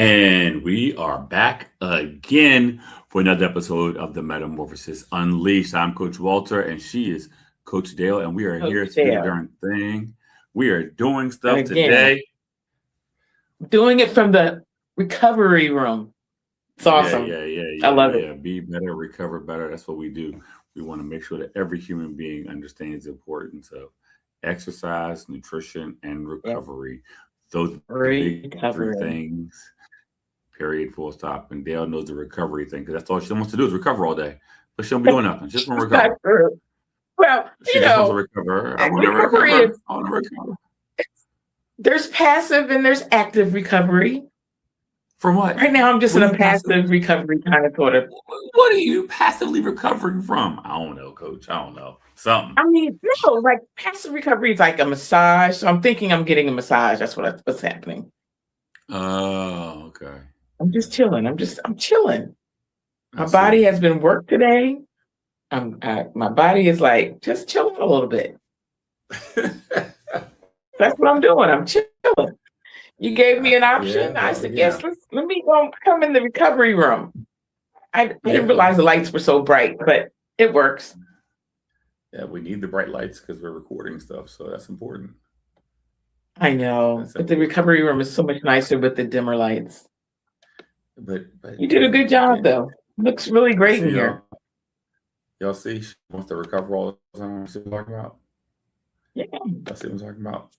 And we are back again for another episode of the Metamorphosis Unleashed. I'm Coach Walter, and she is Coach Dale, and we are Coach here to do the Dale. darn thing. We are doing And stuff again, today. doing it from the recovery room. It's awesome. I love it. Be better, recover better. That's what we do. We want to make sure that every human being understands the importance of exercise, nutrition, and Yeah. recovery. Those are the big three Recovery. things. Period. Full stop. And Dale knows the recovery thing because that's all she wants to do is recover all day. But she don't be doing nothing. She just want to It's not recover. true. Well, She just wants to recover. I want to recovery recover. is I want to recover. there's passive and there's active recovery. From what? Right now, I'm just What in are a you passively? passive recovery kind of sort of. What are you passively recovering from? I don't know, Coach. I don't know. Something. I mean, no, like passive recovery is like a massage. So I'm thinking I'm getting a massage. That's what's happening. Oh, okay. I'm just chilling. I'm chilling. I My body see. has been worked today. My body is like just chilling a little bit. That's what I'm doing. I'm chilling. You gave me an option. I said, yes, let me go come in the recovery room. I didn't realize the lights were so bright, but it works. Yeah, we need the bright lights because we're recording stuff, so that's important. I know, That's but the recovery room is so much nicer with the dimmer lights. But You did a good job, though. Looks really great in here. Y'all see, she wants to recover all the time. See what I'm talking about? Yeah. That's what I'm talking about.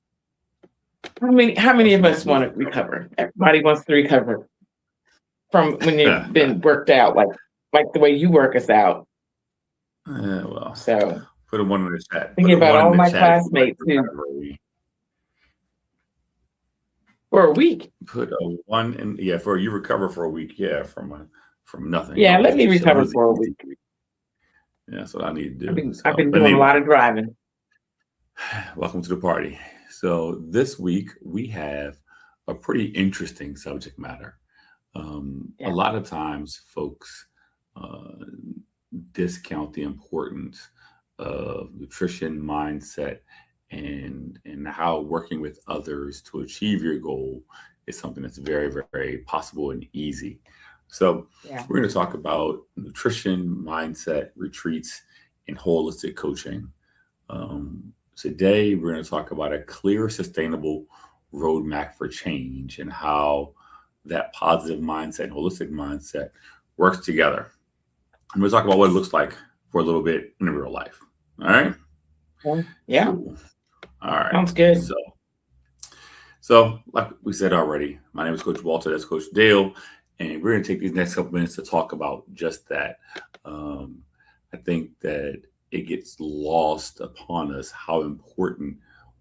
How many of us want to recover? Everybody wants to recover from when you've been worked out, like the way you work us out. Well, so put a one in the chat. Thinking about all my classmates too. For a week. Put a one in, for you recover for a week, from nothing. Yeah, let me recover for a week. Yeah, that's what I need to do. I've been doing a lot of driving. Welcome to the party. So this week we have a pretty interesting subject matter. A lot of times folks discount the importance of nutrition, mindset, and how working with others to achieve your goal is something that's very, very possible and easy. So we're going to talk about nutrition, mindset, retreats, and holistic coaching. Today, we're going to talk about a clear, sustainable roadmap for change and how that positive mindset and holistic mindset works together. I'm going to talk about what it looks like for a little bit in real life. All right? Yeah. Cool. All right. Sounds good. So, like we said already, my name is Coach Walter. That's Coach Dale. And we're going to take these next couple minutes to talk about just that. I think that it gets lost upon us how important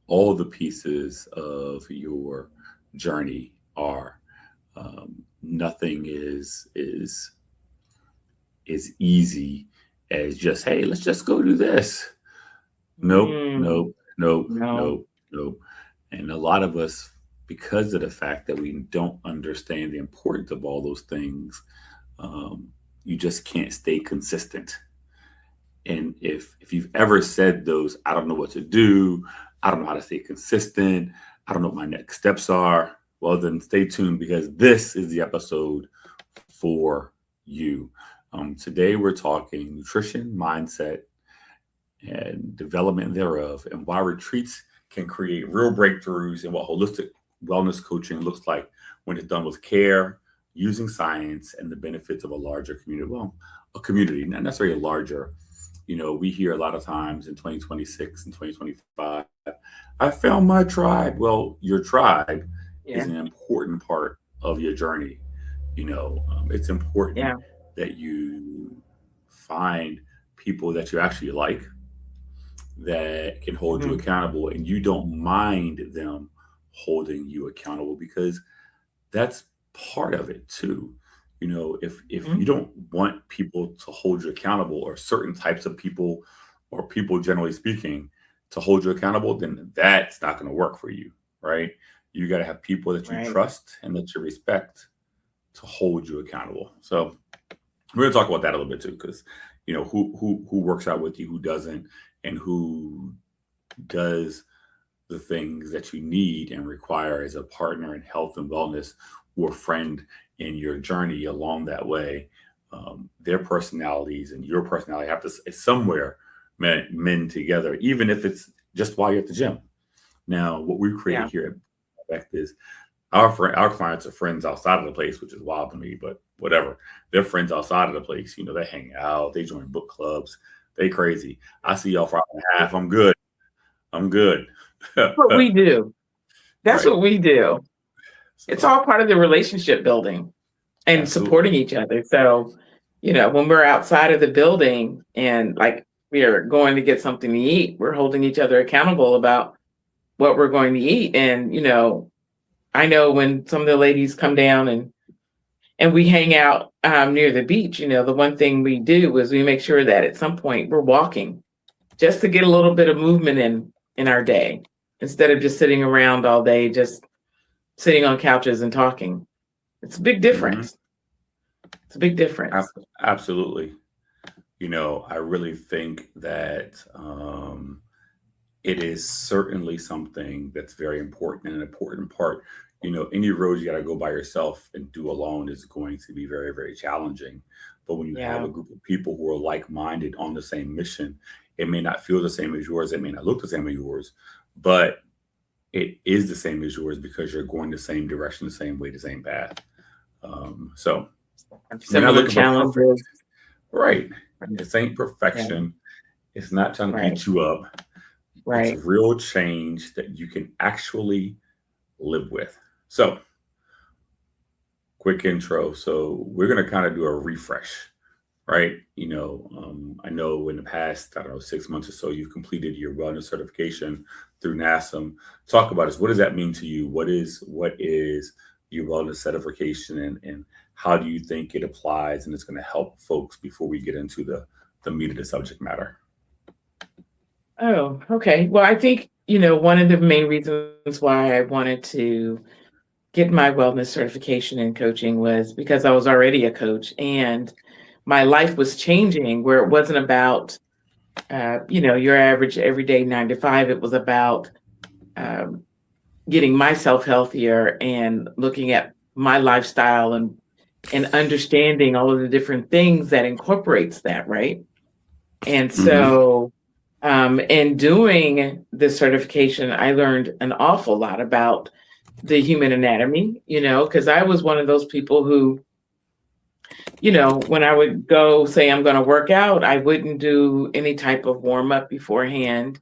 all the pieces of your journey are. Nothing is easy as just, hey, let's just go do this. Nope. And a lot of us, because of the fact that we don't understand the importance of all those things, you just can't stay consistent. And if you've ever said those, I don't know what to do, I don't know how to stay consistent, I don't know what my next steps are, well, then stay tuned because this is the episode for you. Today, we're talking nutrition, mindset, and development thereof, and why retreats can create real breakthroughs, and what holistic wellness coaching looks like when it's done with care, using science, and the benefits of a larger community. Well, a community, not necessarily a larger. We hear a lot of times in 2026 and 2025, I found my tribe. Well, your tribe is an important part of your journey. It's important that you find people that you actually like, that can hold you accountable, and you don't mind them holding you accountable, because that's part of it too. If you don't want people to hold you accountable, or certain types of people, or people generally speaking, to hold you accountable, then that's not going to work for you, right? You got to have people that you trust and that you respect to hold you accountable. So we're going to talk about that a little bit too, because who works out with you, who doesn't, and who does the things that you need and require as a partner in health and wellness or friend in your journey along that way, their personalities and your personality have to somewhere mend together, even if it's just while you're at the gym. Now, what we've created Yeah. here at Beck is our clients are friends outside of the place, which is wild to me, but whatever. They're friends outside of the place. You know, they hang out, they join book clubs, they crazy. I see y'all for hour and a half. I'm good. I'm good. What we do. That's Right. what we do. It's So all part of the relationship building and absolutely. supporting each other. So, when we're outside of the building and like we are going to get something to eat, we're holding each other accountable about what we're going to eat. And, I know when some of the ladies come down and we hang out near the beach, the one thing we do is we make sure that at some point we're walking just to get a little bit of movement in our day instead of just sitting around all day, just sitting on couches and talking. It's a big Hmm. difference. It's a big difference. Absolutely. I really think that it is certainly something that's very important and an important part. Any road you got to go by yourself and do alone is going to be very, very challenging. But when you have Yeah. a group of people who are like minded on the same mission, it may not feel the same as yours, it may not look the same as yours, but it is the same as yours because you're going the same direction, the same way, the same path. So we're not Similar looking for perfect, challenges. right? Right. This ain't Yeah. perfection. It's not trying to Right. beat you up. It's Right. real change that you can actually live with. So, quick intro. So, we're going to kind of do a refresh, right? I know in the past, I don't know, 6 months or so, you've completed your wellness certification through NASM. Talk about this. What does that mean to you? What is your wellness certification, and how do you think it applies and it's going to help folks before we get into the meat of the subject matter? Oh, okay. Well, I think, one of the main reasons why I wanted to get my wellness certification in coaching was because I was already a coach and my life was changing where it wasn't about, your average everyday 9 to 5. It was about um, getting myself healthier and looking at my lifestyle and understanding all of the different things that incorporates that, right? And Hmm. so, in doing this certification, I learned an awful lot about the human anatomy, because I was one of those people who, when I would go say I'm going to work out, I wouldn't do any type of warm up beforehand.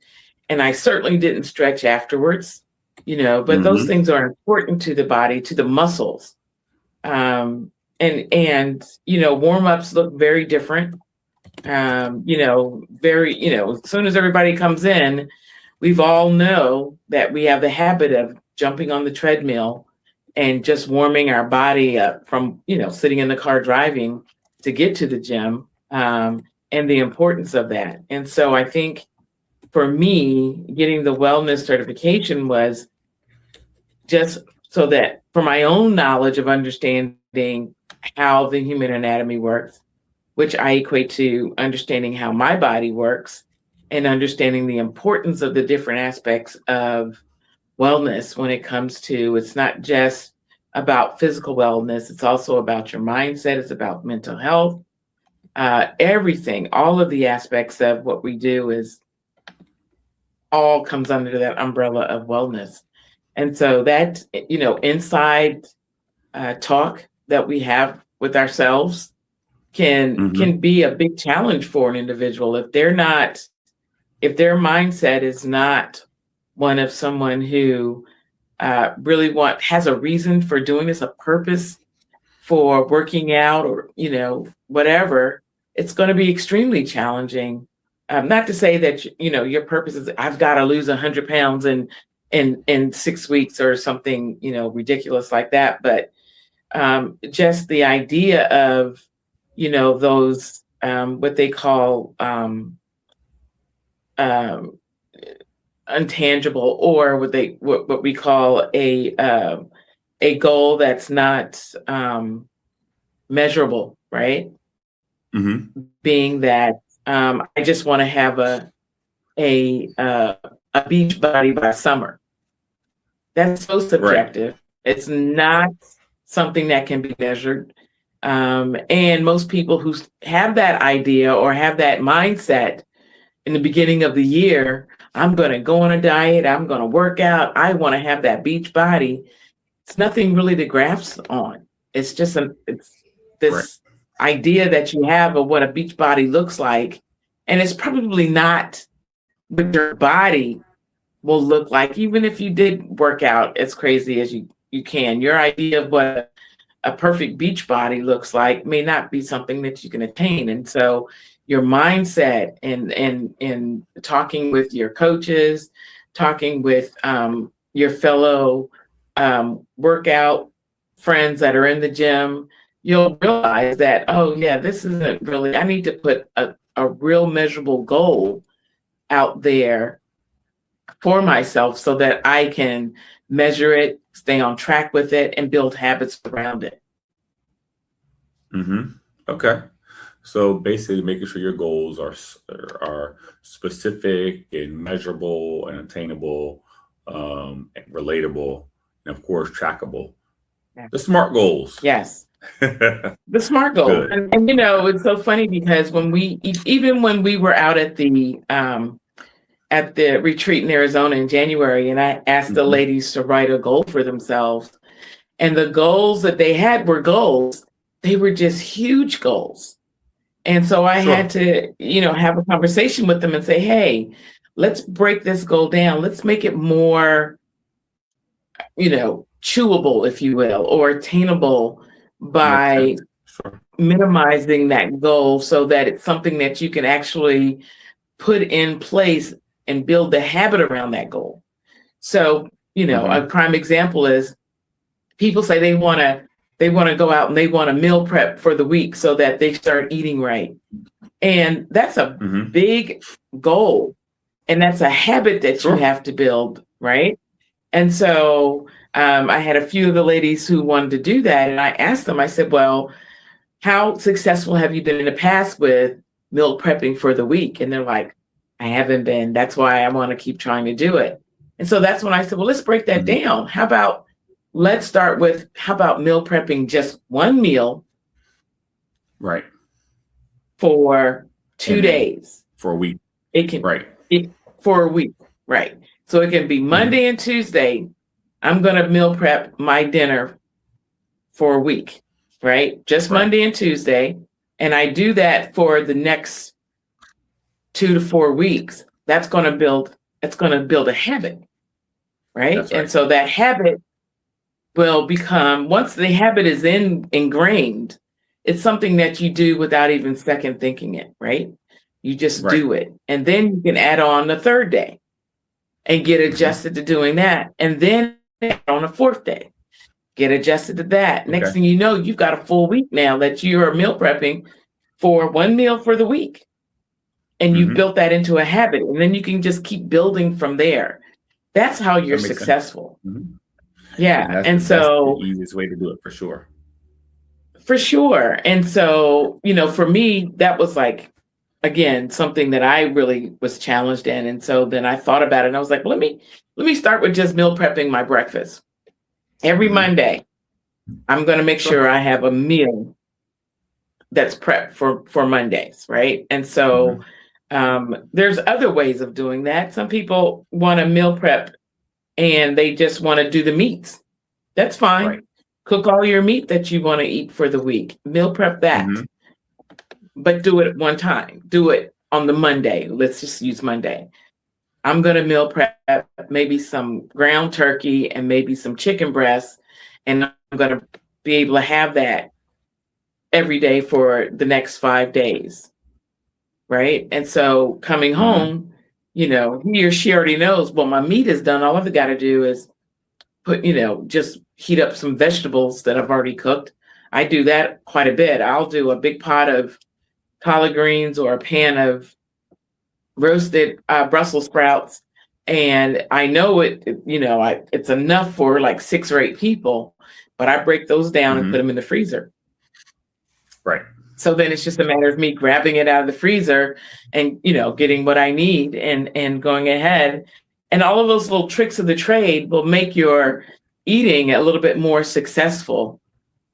And I certainly didn't stretch afterwards, but those Hmm. things are important to the body, to the muscles. And warm ups look very different. Very, as soon as everybody comes in, we've all know that we have the habit of jumping on the treadmill and just warming our body up from, sitting in the car driving to get to the gym, and the importance of that. And so I think for me, getting the wellness certification was just so that for my own knowledge of understanding how the human anatomy works, which I equate to understanding how my body works and understanding the importance of the different aspects of wellness when it comes to it's not just about physical wellness, it's also about your mindset, it's about mental health, everything, all of the aspects of what we do is all comes under that umbrella of wellness. And so that, inside talk that we have with ourselves can Hmm. be a big challenge for an individual if their mindset is not one of someone who really has a reason for doing this, a purpose for working out, or whatever. It's going to be extremely challenging. Not to say that your purpose is I've got to lose 100 pounds in 6 weeks or something ridiculous like that, but just the idea of those what they call um, intangible, or what we call a goal that's not measurable, right? Hmm. Being that I just want to have a beach body by summer. That's so Right. subjective. It's not. something that can be measured. And most people who have that idea or have that mindset in the beginning of the year, I'm going to go on a diet, I'm going to work out, I want to have that beach body. It's nothing really to grasp on. It's just it's Right. this idea that you have of what a beach body looks like. And it's probably not what your body will look like, even if you did work out as crazy as you can. Your idea of what a perfect beach body looks like may not be something that you can attain. And so your mindset and talking with your coaches, talking with your fellow workout friends that are in the gym, you'll realize that, oh yeah, this isn't really, I need to put a real measurable goal out there for myself so that I can measure it, stay on track with it, and build habits around it. Mm-hmm. Okay. So basically, making sure your goals are specific and measurable and attainable, and relatable, and of course trackable. Yeah. The SMART goals. Yes. The SMART goals. Good. And it's so funny because even when we were out at the retreat in Arizona in January, and I asked the ladies to write a goal for themselves, and the goals that they had were goals. They were just huge goals. And so I had to, have a conversation with them and say, hey, let's break this goal down. Let's make it more, chewable, if you will, or attainable by minimizing that goal so that it's something that you can actually put in place and build the habit around that goal. So, a prime example is people say they want to go out and they want to meal prep for the week so that they start eating right. And that's a big goal. And that's a habit that you have to build, right? And so I had a few of the ladies who wanted to do that. And I asked them, I said, well, how successful have you been in the past with meal prepping for the week? And they're like, I haven't been. That's why I want to keep trying to do it. And so that's when I said, well, let's break that down. Let's start with, how about meal prepping just one meal? Right. For 2 days. For a week. It can, for a week. Right. So it can be Monday and Tuesday. I'm going to meal prep my dinner for a week, right? Just Monday and Tuesday. And I do that for the next 2 to 4 weeks. That's going to build a habit, right? And so that habit will become, once the habit is ingrained, it's something that you do without even second thinking it, right? You just do it. And then you can add on the third day and get adjusted to doing that. And then on a fourth day, get adjusted to that. Next thing you know, you've got a full week now that you are meal prepping for one meal for the week. And you built that into a habit. And then you can just keep building from there. That's how you're successful. Yeah. And so that's the easiest way to do it, for sure. For sure. And so, for me, that was like, again, something that I really was challenged in. And so then I thought about it and I was like, well, let me start with just meal prepping my breakfast. Every Monday, I'm going to make sure I have a meal that's prepped for Mondays, right? And so there's other ways of doing that. Some people want to meal prep and they just want to do the meats. That's fine. Right. Cook all your meat that you want to eat for the week. Meal prep that. But do it at one time. Do it on the Monday. Let's just use Monday. I'm going to meal prep maybe some ground turkey and maybe some chicken breasts. And I'm going to be able to have that every day for the next 5 days. Right. And so coming home, he or she already knows, well, my meat is done. All I've got to do is put, just heat up some vegetables that I've already cooked. I do that quite a bit. I'll do a big pot of collard greens or a pan of roasted Brussels sprouts. And I know it's enough for like 6 or 8 people, but I break those down and put them in the freezer. Right. So then it's just a matter of me grabbing it out of the freezer and, getting what I need and going ahead. And all of those little tricks of the trade will make your eating a little bit more successful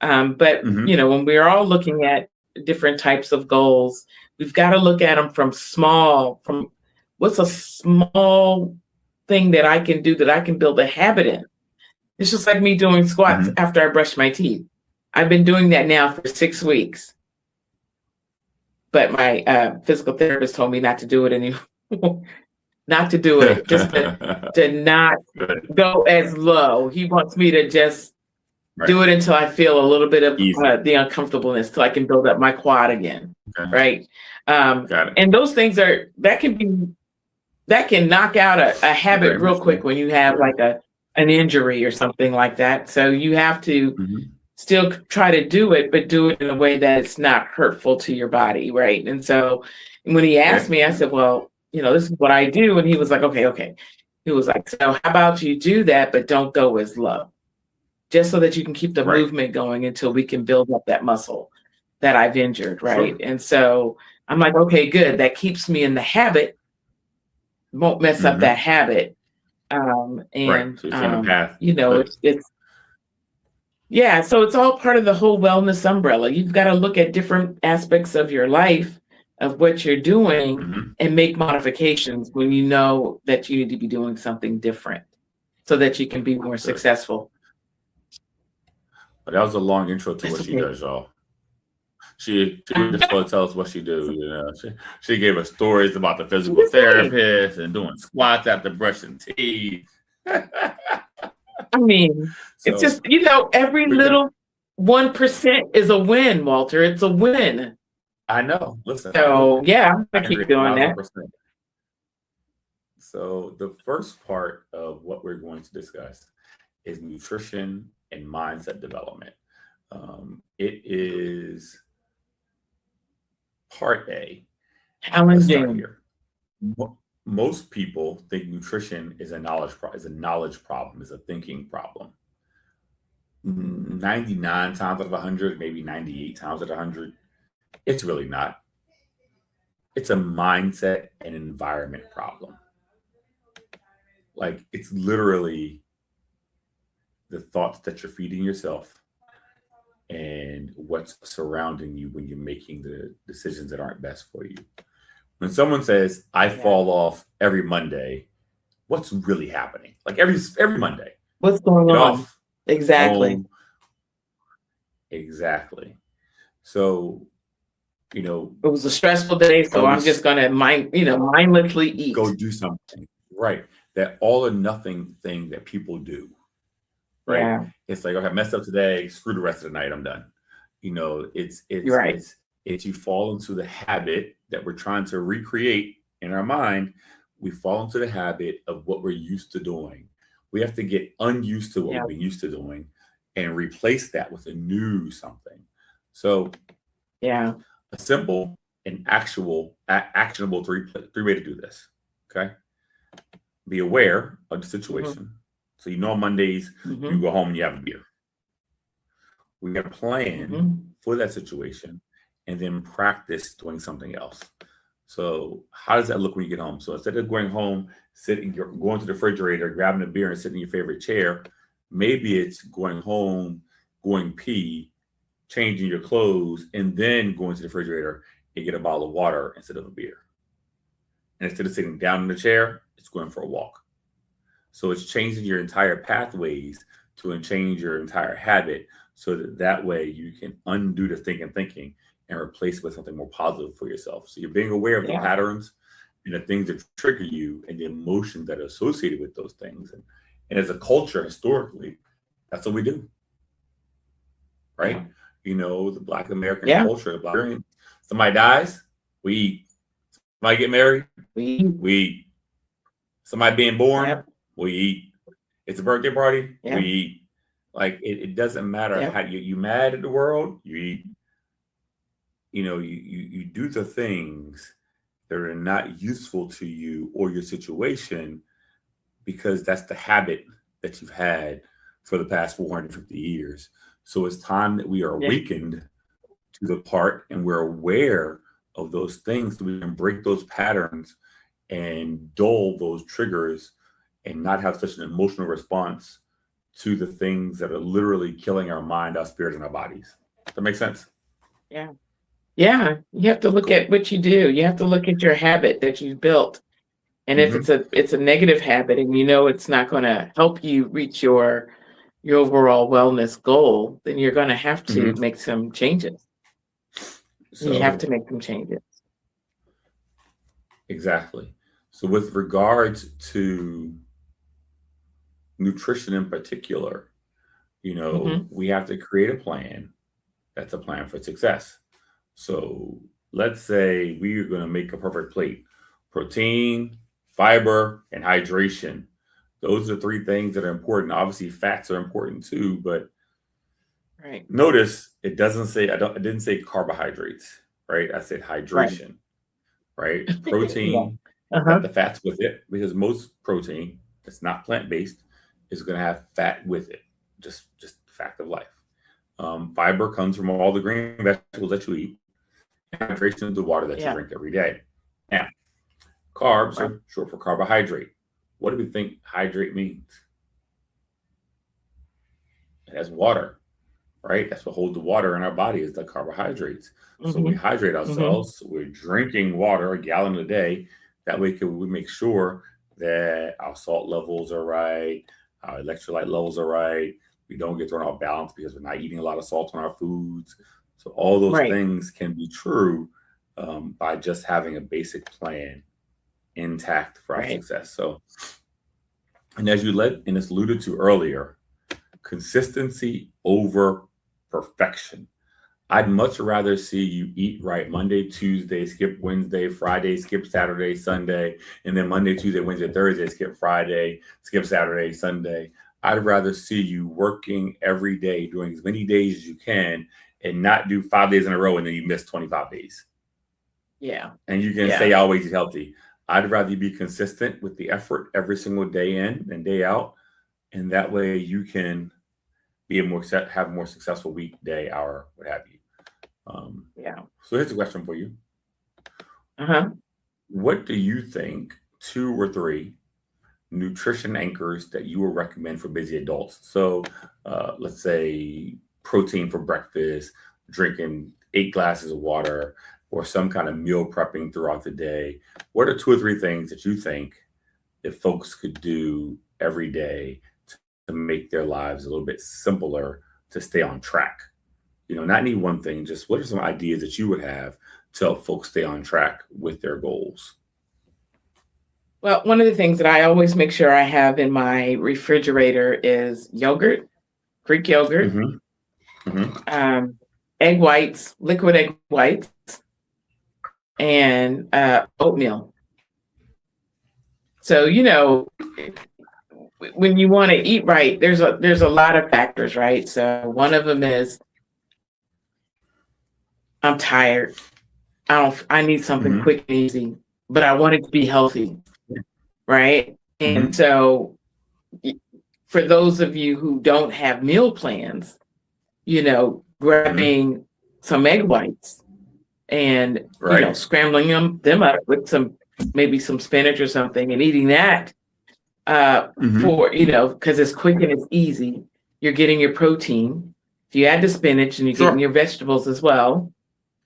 But Hmm. when we're all looking at different types of goals, we've got to look at them from what's a small thing that I can do that I can build a habit in. It's just like me doing squats Hmm. after I brush my teeth. I've been doing that now for 6 weeks, but my physical therapist told me not to do it anymore. Not to do it, just to not Good. go as low. He wants me to just Right. do it until I feel a little bit of Easy. the uncomfortableness, till I can build up my quad again, Okay. right? Got it. And those things that can knock out a habit Very real much quick so. when you have Very. like an injury or something like that. So you have to Hmm. still try to do it, but do it in a way that it's not hurtful to your body, right? And so when he asked Yeah. me, I said, well, this is what I do. And he was like, okay, okay. He was like, so how about you do that, but don't go as low, just so that you can keep the Right. movement going until we can build up that muscle that I've injured, For right? sure. And so I'm like, okay, good. That keeps me in the habit, won't mess up that Hmm. habit. Right. And So you stay on the path. Good. it's yeah, so it's all part of the whole wellness umbrella. You've got to look at different aspects of your life, of what you're doing, Hmm. and make modifications when you know that you need to be doing something different so that you can be more Good. successful. But that was a long intro to That's what she okay. does, y'all. She was just going to tell us what she do. She gave us stories about the physical That's right. therapist and doing squats after brushing teeth. I mean, it's So just, every we're gonna. little 1% is a win, Walter. It's a win. I know. Listen, I'm with So you. yeah, I'm I gonna agree keep a doing thousand that. percent. So the first part of what we're going to discuss is nutrition and mindset development. It is part A. Let's start Challenging. here. Most people think nutrition is a knowledge problem, is a thinking problem. 99 times out of 100, maybe 98 times out of 100, it's really not. It's a mindset and environment problem. Like it's literally the thoughts that you're feeding yourself and what's surrounding you when you're making the decisions that aren't best for you. When someone says, I Yeah. fall off every Monday, what's really happening? Like every Monday. What's going Get on? off, Exactly. home, exactly. So, you know, It was a stressful day, so go to I'm just gonna mindlessly go eat. do something. Right. That all or nothing thing that people do, right? Yeah, It's like, okay, I messed up today, screw the rest of the night, I'm done. It's you're it's right. it's it's you fall into the habit that we're trying to recreate in our mind. We fall into the habit of what we're used to doing. We have to get unused to what Yeah, we've been used to doing and replace that with a new something. So yeah. a simple and actionable three way to do this. Okay. Be aware of the Hmm. situation. So on Mondays you Hmm. go home and you have a beer. We got a plan Hmm. for that situation and then practice doing something else. So how does that look when you get home? So instead of going home, going to the refrigerator, grabbing a beer and sitting in your favorite chair, maybe it's going home, going pee, changing your clothes, and then going to the refrigerator and get a bottle of water instead of a beer. And instead of sitting down in the chair, it's going for a walk. So it's changing your entire pathways to change your entire habit so that way you can undo the thinking and replace it with something more positive for yourself. So you're being aware of the Yeah, patterns and the things that trigger you and the emotions that are associated with those things. And as a culture, historically, that's what we do, yeah, right? The Black American yeah. culture, the Black somebody dies, we eat. Somebody get married, We, we eat. Somebody being born, yep, we eat. It's a birthday party, we yep, eat. Like it doesn't matter how yep, you mad at the world, you eat. You do the things that are not useful to you or your situation because that's the habit that you've had for the past 450 years. So it's time that we are yeah, awakened to the part and we're aware of those things so we can break those patterns and dull those triggers and not have such an emotional response to the things that are literally killing our mind, our spirit, and our bodies. Does that make sense? Yeah. Yeah. You have to look Cool. at what you do. You have to look at your habit that you've built. And if Mm-hmm. it's a negative habit and you know it's not going to help you reach your overall wellness goal, then you're going to have to Mm-hmm. make some changes. You have So to make some changes. exactly. So with regards to nutrition in particular, Hmm. we have to create a plan that's a plan for success. So let's say we are going to make a perfect plate: protein, fiber, and hydration. Those are three things that are important. Obviously, fats are important too, but Right. notice it doesn't say, I didn't say carbohydrates, right? I said Right. hydration, right? Yeah. Protein, Uh-huh. got the fats with it because most protein that's not plant based is going to have fat with it. Just fact of life. Fiber comes from all the green vegetables that you eat. Hydration is the water that you Yeah. drink every day. Now, carbs Right. are short for carbohydrate. What do we think hydrate means? It has water, right? That's what holds the water in our body is the carbohydrates. So we Hmm. hydrate Hmm. ourselves. We're drinking water a gallon a day. That way, we make sure that our salt levels are right, our electrolyte levels are right. We don't get thrown off balance because we're not eating a lot of salt on our foods. So all those Right. things can be true by just having a basic plan intact for our Right. success. So, and as you led and it's alluded to earlier, consistency over perfection. I'd much rather see you eat right Monday, Tuesday, skip Wednesday, Friday, skip Saturday, Sunday, and then Monday, Tuesday, Wednesday, Thursday, skip Friday, skip Saturday, Sunday. I'd rather see you working every day, doing as many days as you can, and not do 5 days in a row and then you miss 25 days. Yeah. And you can say Yeah. always eat healthy. I'd rather you be consistent with the effort every single day in and day out. And that way you can be a more have a more successful week, day, hour, what have you. Um, Yeah. so here's a question for you. Uh-huh. What do you think two or three nutrition anchors that you would recommend for busy adults? So let's say protein for breakfast, drinking 8 glasses of water, or some kind of meal prepping throughout the day. What are two or three things that you think if folks could do every day to make their lives a little bit simpler to stay on track? Not any one thing, just what are some ideas that you would have to help folks stay on track with their goals? Well, one of the things that I always make sure I have in my refrigerator is yogurt, Greek yogurt, Hmm. Hmm. um, egg whites, liquid egg whites, and oatmeal. So, when you want to eat right, there's a lot of factors, right? So one of them is I'm tired. I need something Hmm. quick and easy, but I want it to be healthy, right? And Hmm. so for those of you who don't have meal plans, Hmm. grabbing some egg whites and Right. scrambling them up with maybe some spinach or something and eating that Hmm. for because it's quick and it's easy. You're getting your protein. If you add the spinach and you're getting Sure. your vegetables as well,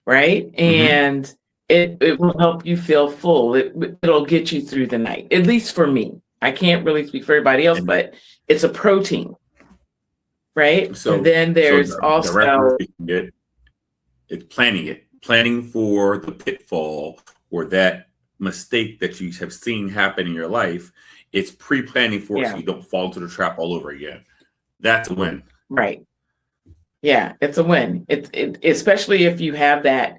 right? Hmm. And it will help you feel full. It'll get you through the night. At least for me. I can't really speak for everybody else, And but it's a protein, right? And so, then so there's the also recommendation get is planning for the pitfall or that mistake that you have seen happen in your life. It's pre-planning for it so yeah, you don't fall into the trap all over again. That's a win. right. Yeah, it's a win. Especially if you have that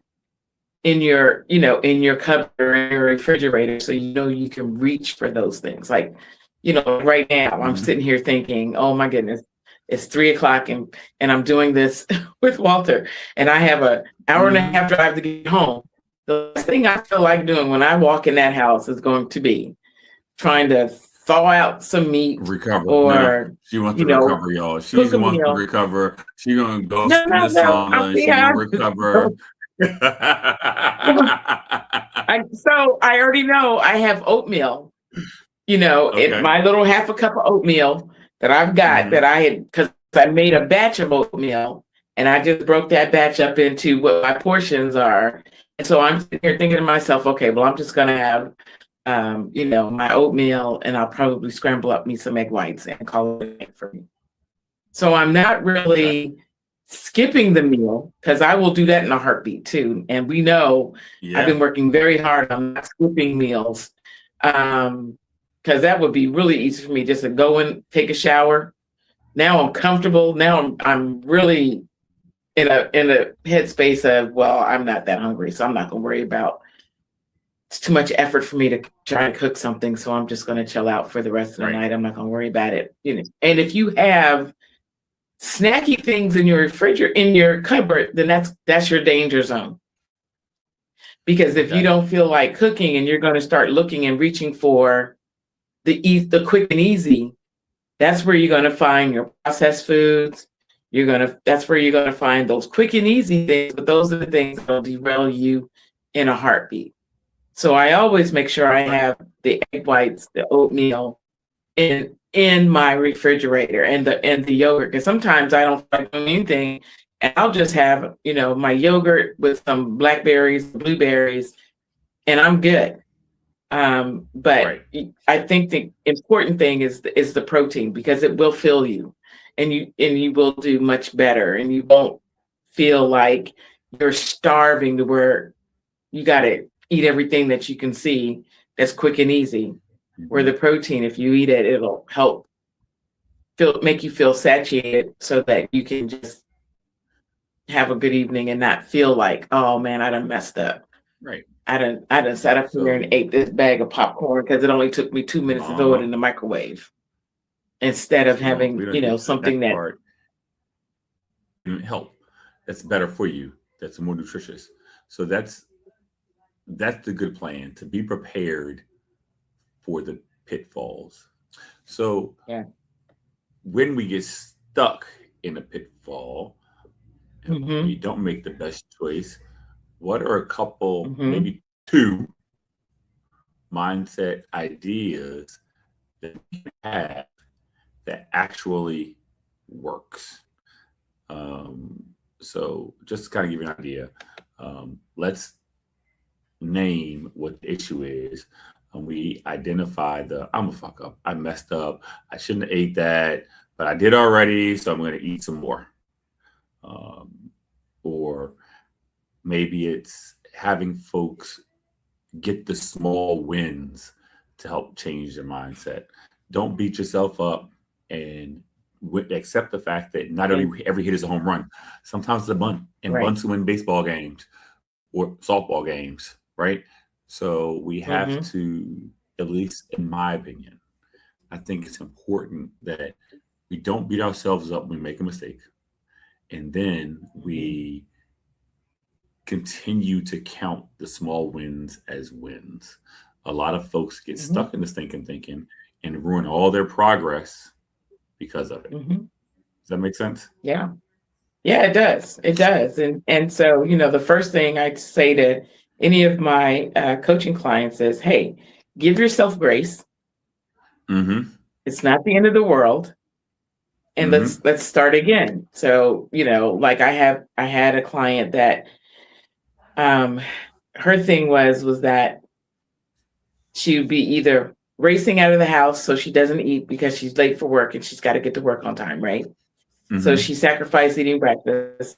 in your cupboard or in your refrigerator, so you can reach for those things. Like, right now I'm Hmm. sitting here thinking, oh my goodness, it's 3 o'clock and I'm doing this with Walter, and I have an hour and a Hmm. half drive to get home. The last thing I feel like doing when I walk in that house is going to be trying to thaw out some meat Recover. No, or, she wants you to know, recover, y'all. cook She a wants to meal. recover. She gonna go No, sit in the no, no. I sauna and see she how. gonna recover. So I already know I have oatmeal, Okay. my little half a cup of oatmeal that I've got that Mm-hmm. I had, because I made a batch of oatmeal and I just broke that batch up into what my portions are. And so I'm sitting here thinking to myself, okay, well, I'm just going to have, my oatmeal, and I'll probably scramble up me some egg whites and call it a night for me. So I'm not Okay. really skipping the meal, because I will do that in a heartbeat too. And we know I've Yeah. been working very hard on not skipping meals, because that would be really easy for me just to go and take a shower. Now I'm comfortable. Now I'm really in a headspace of, well, I'm not that hungry, so I'm not going to worry about. It's too much effort for me to try to cook something, so I'm just going to chill out for the rest of the Right. night. I'm not going to worry about it. And if you have snacky things in your refrigerator, in your cupboard, then that's your danger zone. Because if you Okay. don't feel like cooking and you're going to start looking and reaching for the quick and easy, that's where you're going to find your processed foods. That's where you're going to find those quick and easy things, but those are the things that will derail you in a heartbeat. So I always make sure I Right. have the egg whites, the oatmeal in my refrigerator, and the yogurt, because sometimes I don't feel like doing anything, and I'll just have my yogurt with some blackberries, blueberries, and I'm good. But Right. I think the important thing is the protein, because it will fill you, and you will do much better, and you won't feel like you're starving to where you got to eat everything that you can see that's quick and easy. Where Mm-hmm. the protein, if you eat it, it'll help make you feel satiated, so that you can just have a good evening and not feel like, oh man, I done messed up. Right. I done sat up here and So, ate this bag of popcorn because it only took me 2 minutes to throw it uh-huh. in the microwave, instead of So we having, don't get to something that that. part and help. That's better for you. That's more nutritious. So that's the good plan, to be prepared for the pitfalls. So Yeah. when we get stuck in a pitfall, we Mm-hmm. don't make the best choice. What are a couple, Mm-hmm. maybe two mindset ideas that you have that actually works? Um, so just to kind of give you an idea, let's name what the issue is. And we identify I'm a fuck up. I messed up. I shouldn't have ate that, but I did already, so I'm going to eat some more. Um, or maybe it's having folks get the small wins to help change their mindset. Don't beat yourself up, and accept the fact that not Yeah. every hit is a home run. Sometimes it's a bunt, and Right. bunts win baseball games or softball games, right? So we have Mm-hmm. to, at least in my opinion, I think it's important that we don't beat ourselves up when we make a mistake. And then Mm-hmm. we continue to count the small wins as wins. A lot of folks get Mm-hmm. stuck in this thinking and ruin all their progress because of it. Mm-hmm. Does that make sense? Yeah. Yeah, it does. It does. And so, the first thing I'd say to any of my coaching clients is, hey, give yourself grace. Mm-hmm. It's not the end of the world. And let's Mm-hmm. let's start again. So, like I had a client that um her thing was that she would be either racing out of the house so she doesn't eat because she's late for work and she's got to get to work on time, right? So Mm-hmm. she sacrificed eating breakfast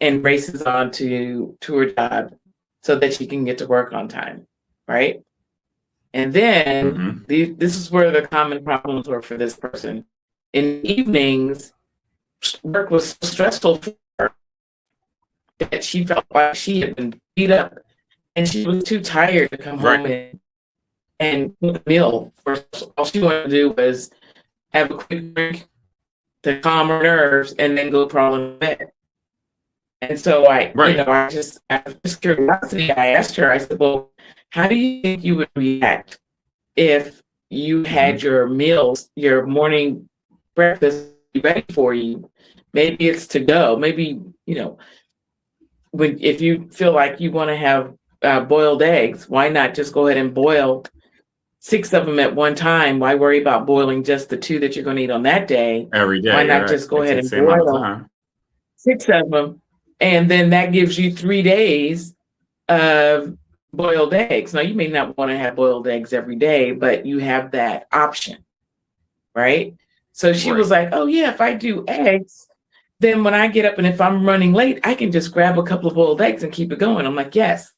and races on to her job so that she can get to work on time, right? And then Mm-hmm. this is where the common problems were for this person. In the evenings, work was so stressful for her that she felt like she had been beat up, and she was too tired to come Right. home and cook a meal. All she wanted to do was have a quick drink to calm her nerves and then go crawl in bed. And so Right. out of just curiosity, I asked her, I said, well, how do you think you would react if you had Mm-hmm. your meals, your morning breakfast ready for you? Maybe it's to go. Maybe, if you feel like you want to have boiled eggs, why not just go ahead and boil 6 of them at one time. Why worry about boiling just the 2 that you're going to eat on that day? Every Why day, not right? just go It ahead takes and the same amount of boil time. 6 of them? And then that gives you 3 days of boiled eggs. Now, you may not want to have boiled eggs every day, but you have that option, right? So she Right. was like, oh, yeah, if I do eggs, then when I get up and if I'm running late, I can just grab a couple of boiled eggs and keep it going. I'm like, yes.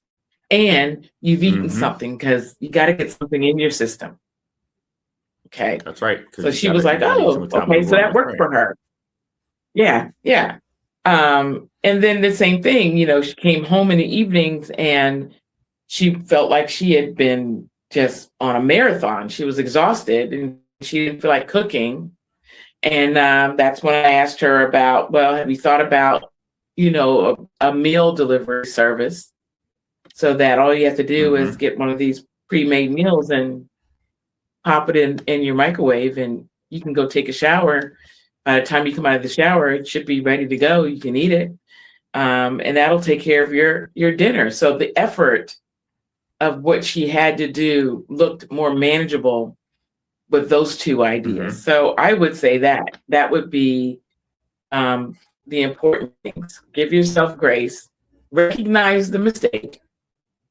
And you've eaten Mm-hmm. something because you got to get something in your system. Okay. That's right. So Because she was like, you gotta eat your oh, okay. So metabolism. that That's worked right. for her. Yeah. Yeah. And then the same thing, she came home in the evenings and she felt like she had been just on a marathon. She was exhausted and she didn't feel like cooking. And that's when I asked her about, well, have you thought about, a meal delivery service so that all you have to do is Mm-hmm. get one of these pre-made meals and pop it in your microwave and you can go take a shower. By the time you come out of the shower, it should be ready to go. You can eat it. And that'll take care of your dinner. So the effort of what she had to do looked more manageable with those 2 ideas. Mm-hmm. So I would say that would be the important things. Give yourself grace, recognize the mistake.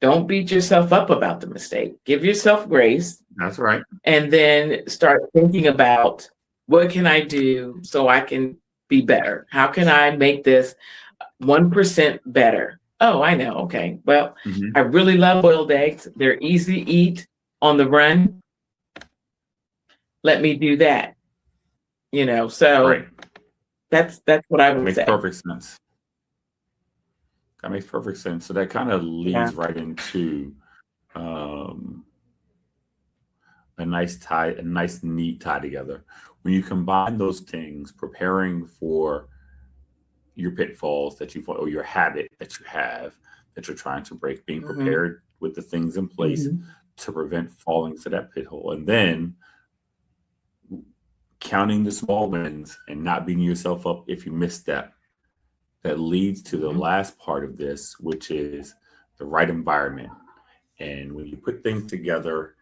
Don't beat yourself up about the mistake. Give yourself grace That's right. and then start thinking about what can I do so I can be better? How can I make this 1% better? Oh, I know. Okay. Well, Mm-hmm. I really love boiled eggs. They're easy to eat on the run. Let me do that. Right. So that's what I That would makes say. perfect sense. That makes perfect sense. So that kind of Yeah. leads right into um, a nice neat tie together. When you combine those things, preparing for your pitfalls that you or your habit that you have that you're trying to break, being Hmm. prepared with the things in place Hmm. to prevent falling to that pit hole, and then counting the small wins and not beating yourself up if you miss that. That leads to the Hmm. last part of this, which is the right environment. And when you put things together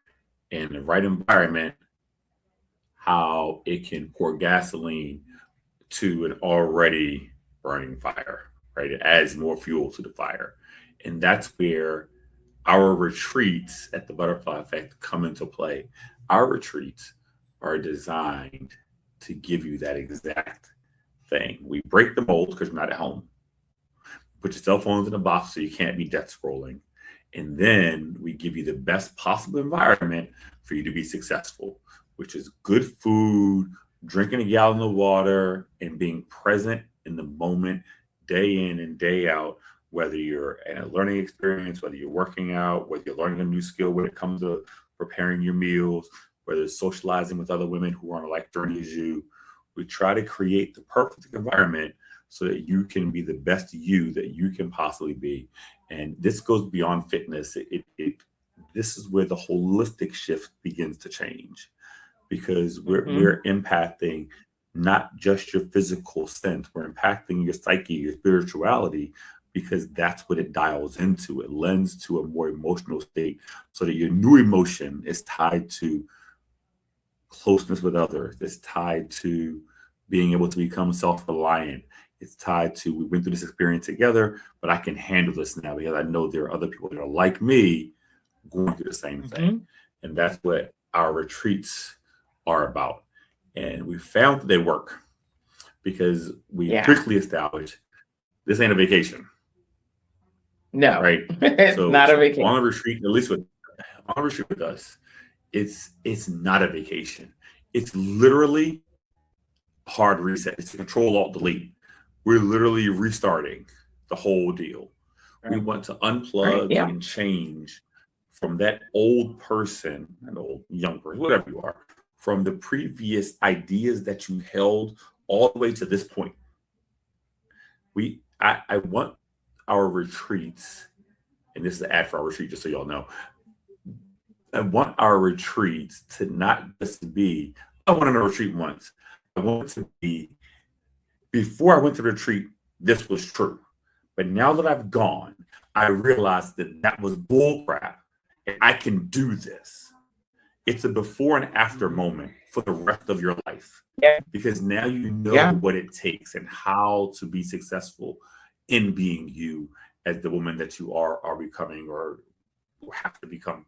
in the right environment, how it can pour gasoline to an already burning fire, right? It adds more fuel to the fire. And that's where our retreats at the Butterfly Effect come into play. Our retreats are designed to give you that exact thing. We break the mold because you're not at home. Put your cell phones in a box so you can't be death scrolling. And then we give you the best possible environment for you to be successful, which is good food, drinking a gallon of water, and being present in the moment, day in and day out, whether you're in a learning experience, whether you're working out, whether you're learning a new skill when it comes to preparing your meals, whether it's socializing with other women who are on a like journey as you. We try to create the perfect environment so that you can be the best you that you can possibly be. And this goes beyond fitness. This is where the holistic shift begins to change because Hmm. we're impacting not just your physical sense, we're impacting your psyche, your spirituality, because that's what it dials into. It lends to a more emotional state so that your new emotion is tied to closeness with others. It's tied to being able to become self reliant. It's tied to we went through this experience together, but I can handle this now because I know there are other people that are like me going through the same thing. Hmm. And that's what our retreats are about. And we found that they work because we Yeah. quickly established this ain't a vacation, No, right? it's So not a so vacation. on a retreat, at least with on a retreat with us, it's not a vacation. It's literally hard reset. It's control alt delete. We're literally restarting the whole deal. We Right. want to Right. unplug Yeah. and change from that old person, an old young person, whatever you are, from the previous ideas that you held all the way to this point. I want our retreats, and this is the ad for our retreat, just so y'all know. I want our retreats to not just be, I went on a retreat once. I want it to be before I went to the retreat, this was true. But now that I've gone, I realized that that was bullcrap and I can do this. it's a before and after moment for the rest of your life, Yeah. because now you know Yeah. what it takes and how to be successful in being you as the woman that you are becoming, or have to become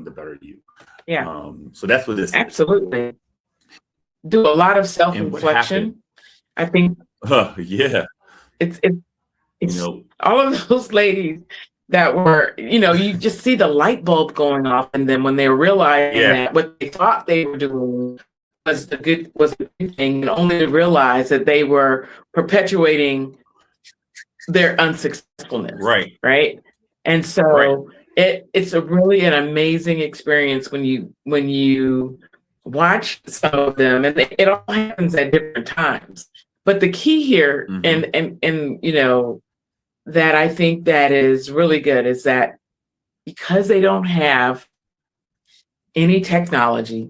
the better you. Yeah. So that's what this is. Absolutely. Do a lot of And what happened? self-reflection. I think Yeah, it's you it's know, all of those ladies that were, you just see the light bulb going off in them when they're realizing yeah, that what they thought they were doing was a good thing, and only to realize that they were perpetuating their unsuccessfulness, right, right? And right. so it's a really an amazing experience when you watch some of them, and it all happens at different times. But the key here, Hmm. and that I think that is really good, is that because they don't have any technology,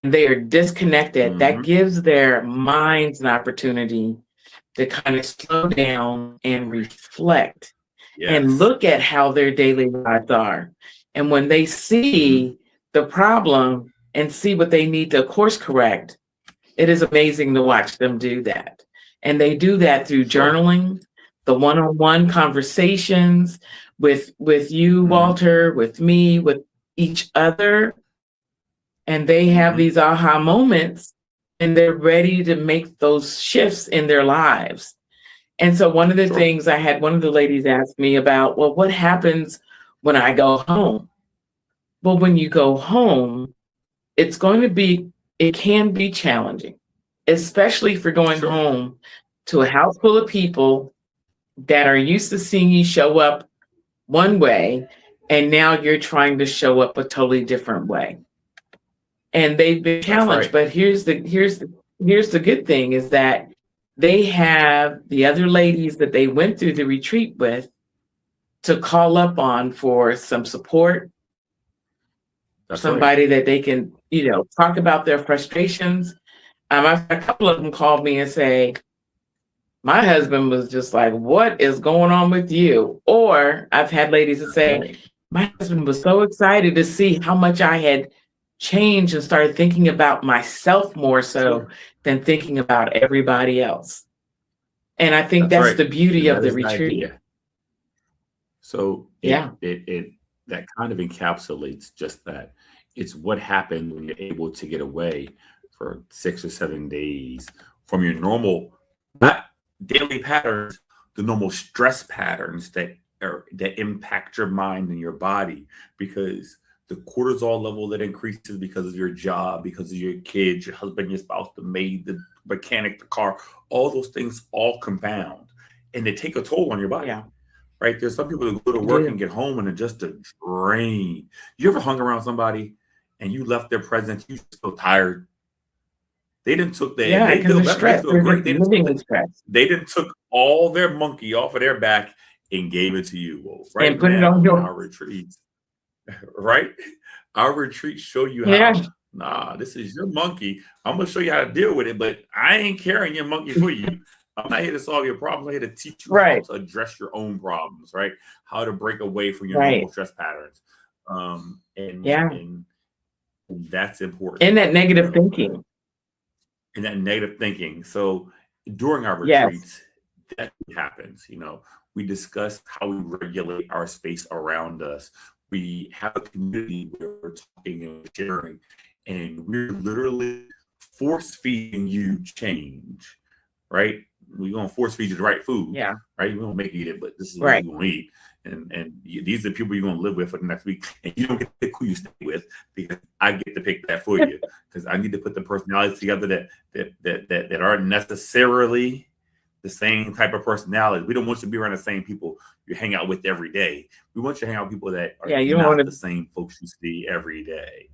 they are disconnected. That Hmm. gives their minds an opportunity to kind of slow down and reflect and Yes. look at how their daily lives are. And when they Hmm. see the problem and see what they need to course correct, it is amazing to watch them do that. And they do that through Sure. journaling, the one-on-one conversations with you, Hmm. Walter, with me, with each other. And they have Hmm. these aha moments, and they're ready to make those shifts in their lives. And so one of the Sure. things I had one of the ladies ask me about, well, what happens when I go home? Well, when you go home, it's going to be, it can be challenging, especially for going Sure. home to a house full of people that are used to seeing you show up one way, and now you're trying to show up a totally different way. And they've been That's challenged, right. but here's the good thing, is that they have the other ladies that they went through the retreat with to call up on for some support, That's right. somebody that they can, talk about their frustrations. I've had a couple of them call me and say, my husband was just like, what is going on with you? Or I've had ladies that That's say, right. my husband was so excited to see how much I had changed and started thinking about myself more so Sure. than thinking about everybody else. And I think That's that's right. the beauty And of that the is the retreat. idea. So Yeah. it that kind of encapsulates just that. It's what happened when you're able to get away for 6 or 7 days from your normal, not daily patterns, the normal stress patterns that impact your mind and your body, because the cortisol level that increases because of your job, because of your kids, your husband, your spouse, the maid, the mechanic, the car, all those things all compound, and they take a toll on your body, Yeah. right? There's some people who go to I work and do. get home and are just a drain. You ever hung around somebody and you left their presence, you just feel tired? They didn't took their, Yeah, they because feel they're better, they stressed. feel They're just great. living in stress They didn't took all their monkey off of their back and gave it to you. Well, and right put it on now in your, our retreats, right? Our retreats show you yeah, how, nah, this is your monkey. I'm gonna show you how to deal with it, but I ain't carrying your monkey for you. I'm not here to solve your problems. I'm here to teach you how right, to address your own problems, right? How to break away from your normal right. stress patterns. And Yeah. that's important And that to negative know. thinking. And that negative thinking. So during our Yes. retreats, that happens. We discuss how we regulate our space around us. We have a community where we're talking and sharing, and we're literally force feeding you change, right? We're gonna force feed you the right food, Yeah. right? We don't make you eat it, but this is what Right. you're gonna eat. And these are the people you're gonna live with for the next week. And you don't get to pick who you stay with, because I get to pick that for you. Because I need to put the personalities together that aren't necessarily the same type of personality. We don't want you to be around the same people you hang out with every day. We want you to hang out with people that are Yeah. You don't want not the to. same folks you see every day,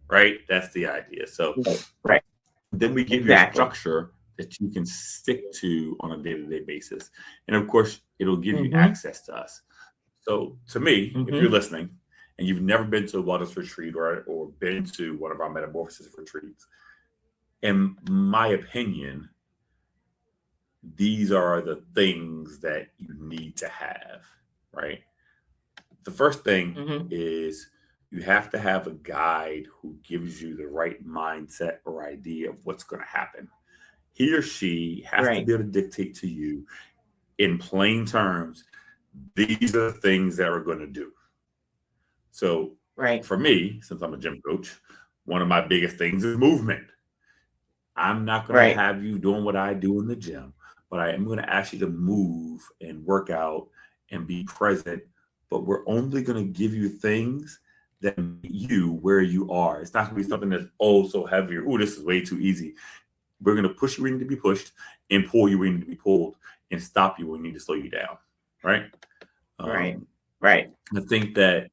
right? That's the idea. So Right. Right. then we give you a Exactly. structure that you can stick to on a day-to-day basis. And of course, it'll give you Mm-hmm. access to us. So to me, if you're Mm-hmm. listening and you've never been to a wellness retreat, or been to one of our metamorphosis retreats, in my opinion, these are the things that you need to have, right? The first thing Mm-hmm. is You have to have a guide who gives you the right mindset or idea of what's going to happen. He or she has to Right. be able to dictate to you in plain terms, these are the things that we're going to do. So Right. for me, since I'm a gym coach, one of my biggest things is movement. I'm not going to Right. have you doing what I do in the gym, but I am going to ask you to move and work out and be present. But we're only going to give you things that meet you where you are. It's not going to be something that's oh so heavy or oh this is way too easy. We're going to push you where you need to be pushed and pull you where you need to be pulled and stop you when you need to slow you down. Right. Right. Um, Right. I think that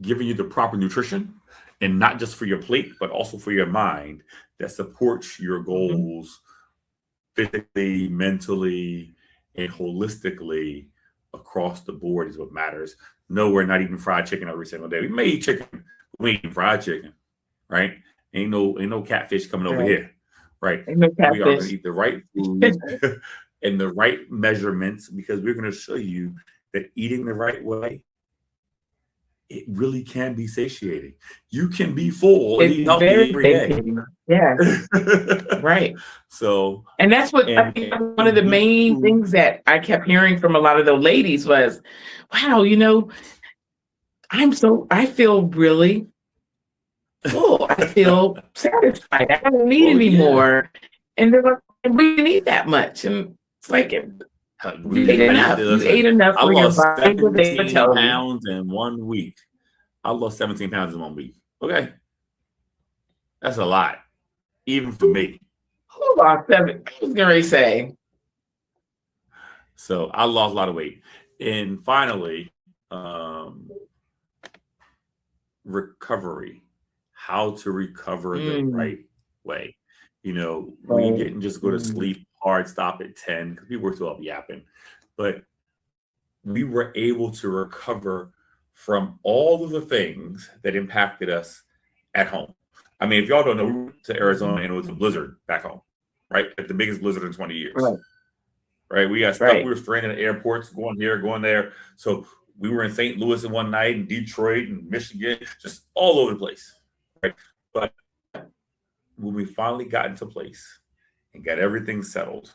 giving you the proper nutrition and not just for your plate, but also for your mind that supports your Mhm. goals physically, mentally, and holistically across the board is what matters. No, we're not eating fried chicken every single day. We may eat chicken, but we ain't eating fried chicken, right? Ain't no catfish coming over Right. here, right? Ain't no We are going catfish. to eat the right foods and the right measurements because we're going to show you that eating the right way it really can be satiating. You can be full and It's eat healthy very every day. satiating. Yeah. Right. So, And that's what I think one of the and good main food. things that I kept hearing from a lot of the ladies was, wow, I feel really full. I feel satisfied. I don't need Well, any yeah, more. And they're like, we didn't eat that much. And it's like, you ate I used enough. to You ate listen. enough I where your lost body was able to 17 tell you. pounds in 1 week. I lost 17 pounds in 1 week. Okay, that's a lot, even for me. Who lost 7? I was going to say, So I lost a lot of weight. And finally, recovery, how to recover the mm, right way. We right. didn't just go to sleep hard stop at 10 because people were still up yapping, but we were able to recover from all of the things that impacted us at home. I mean, if y'all don't know, we went to Arizona Mhm. and it was a blizzard back home, right? Like the biggest blizzard in 20 years, Right. right? We got stuck. We Right. were stranded at airports, going here, going there. So we were in St. Louis in one night, and Detroit and Michigan, just all over the place, right? But when we finally got into place and got everything settled,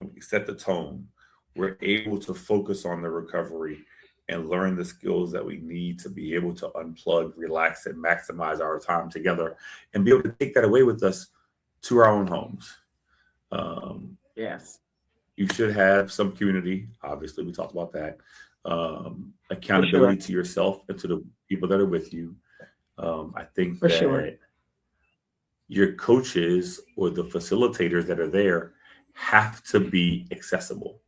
we set the tone, we're able to focus on the recovery and learn the skills that we need to be able to unplug, relax, and maximize our time together and be able to take that away with us to our own homes. Um, Yes. you should have some community. Obviously, we talked about that. For Accountability sure. to yourself and to the people that are with you. I think For sure. that your coaches or the facilitators that are there have to be accessible,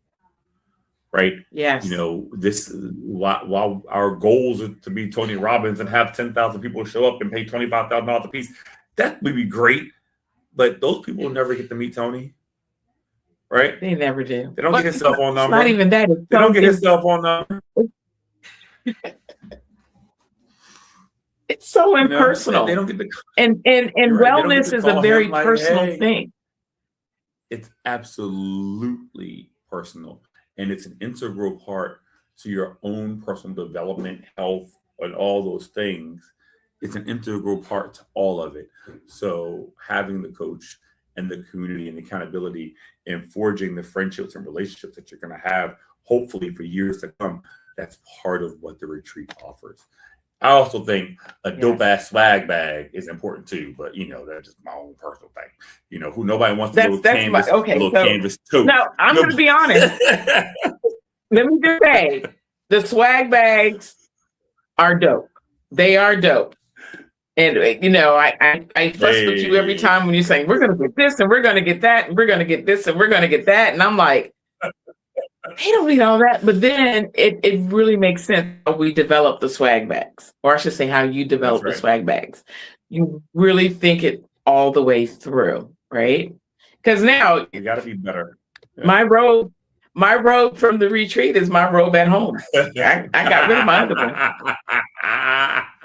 right? Yes. This while our goals are to be Tony Robbins and have 10,000 people show up and pay $25,000 a piece, that would be great. But those people will never get to meet Tony, right? They never do. They don't get But his cell phone it's not number. even that. It's They don't so get his cell phone number. it's so They impersonal. don't get the. And You're right. They don't get wellness to is a call him very like, personal hey. thing. It's absolutely personal, and it's an integral part to your own personal development, health, and all those things. It's an integral part to all of it. So having the coach and the community and accountability and forging the friendships and relationships that you're going to have, hopefully for years to come, that's part of what the retreat offers. I also think a dope Yes. ass swag bag is important too, but that's just my own personal thing. Who nobody wants the That's my okay. little So canvas tote. now I'm No, gonna be honest. Let me just say the swag bags are dope. They are dope. And I fuss with you every hey, time when you're saying we're gonna get this and we're gonna get that and we're gonna get this and we're gonna get that. And I'm like, they don't need all that. But then it really makes sense how we develop the swag bags, or I should say how you that's develop the right. swag bags. You really think it all the way through, right? Because now You got to be better. Yeah. my robe from the retreat is my robe at home. I got rid of my other one.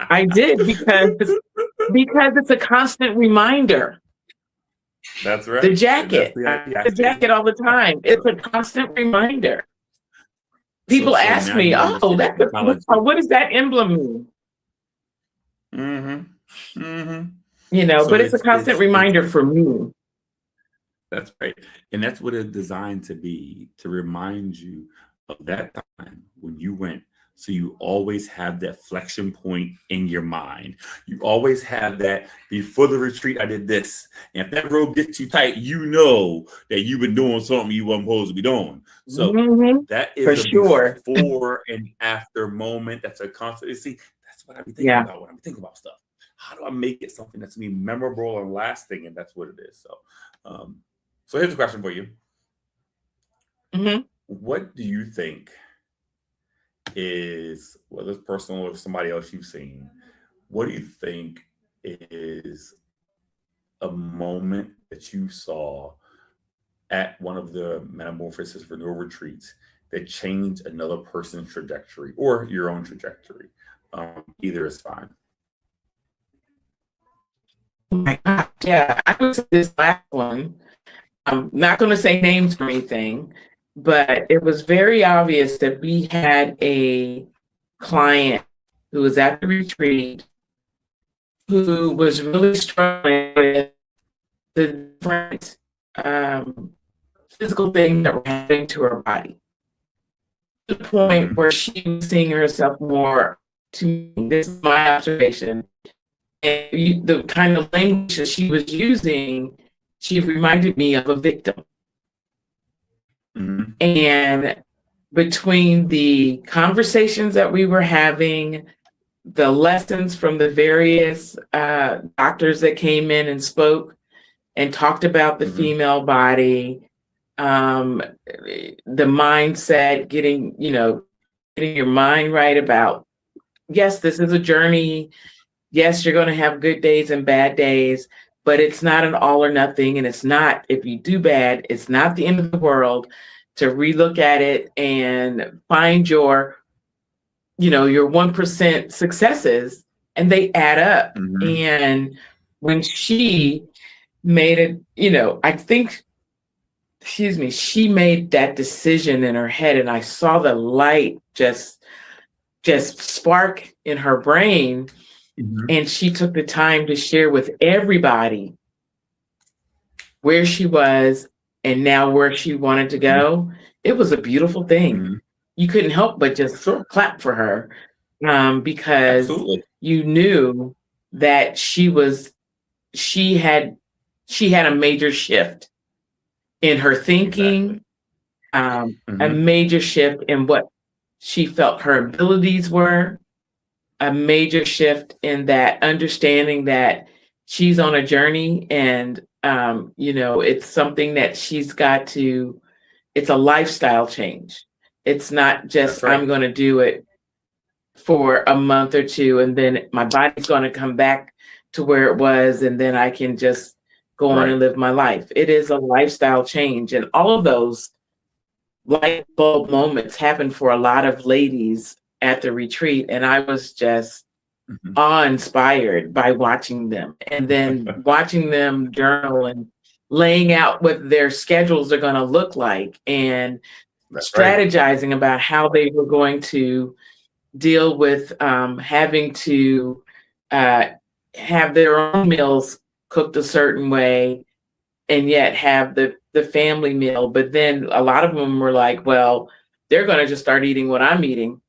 I did because it's a constant reminder. That's right. The jacket, The jacket all the time. It's a constant reminder. People So ask now me, you "Oh, understand the psychology. what does that emblem mean?" Mm-hmm. Mm-hmm. But So it's a constant reminder for me. that's right. And that's what it's designed to be, to remind you of that time when you went. So you always have that flexion point in your mind. You always have that before the retreat, I did this. And if that rope gets too tight, you know that you've been doing something you weren't supposed to be doing. So Hmm. that For is a sure. before and after moment. That's a constant. See, that's what I be thinking Yeah. about when I'm thinking about stuff. How do I make it something that's gonna be memorable and lasting? And that's what it is. Um, so here's a question for you. Hmm. What do you think is, whether it's personal or somebody else you've seen, what do you think is a moment that you saw at one of the Metamorphosis renewal retreats that changed another person's trajectory or your own trajectory? Either is fine. Oh my God. Yeah. I was this last one. I'm not going to say names or anything, but it was very obvious that we had a client who was at the retreat who was really struggling with the different um, physical things that were happening to her body, to the point Mm-hmm. where she was seeing herself more, to me, this is my observation, and the kind of language that she was using, she reminded me of a victim. Mm-hmm. And between the conversations that we were having, the lessons from the various doctors that came in and spoke and talked about the Mm-hmm. female body, um, the mindset, getting your mind right about, yes, this is a journey. Yes, you're going to have good days and bad days, but it's not an all or nothing. And it's not, if you do bad, it's not the end of the world. To relook at it and find your 1% successes, and they add up. Mm-hmm. And when she made it, I think, excuse me, she made that decision in her head, and I saw the light just spark in her brain, Mm-hmm. and she took the time to share with everybody where she was and now where she wanted to Mm-hmm. go. It was a beautiful thing. Mm-hmm. You couldn't help but just Sure. clap for her, because Absolutely. you knew that she had she had a major shift in her Exactly. thinking, a Mm-hmm. major shift in what she felt her abilities were, a major shift in that understanding that she's on a journey, and it's something that she's got to, it's a lifestyle change. It's not just That's right. I'm going to do it for a month or two and then my body's going to come back to where it was and then I can just go on Right. and live my life. It is a lifestyle change, and all of those light bulb moments happen for a lot of ladies at the retreat, and I was just Mm-hmm. awe-inspired by watching them, and then watching them journal and laying out what their schedules are going to look like, and That's right. strategizing about how they were going to deal with having to uh, have their own meals cooked a certain way and yet have the family meal. But then a lot of them were like, well, they're going to just start eating what I'm eating,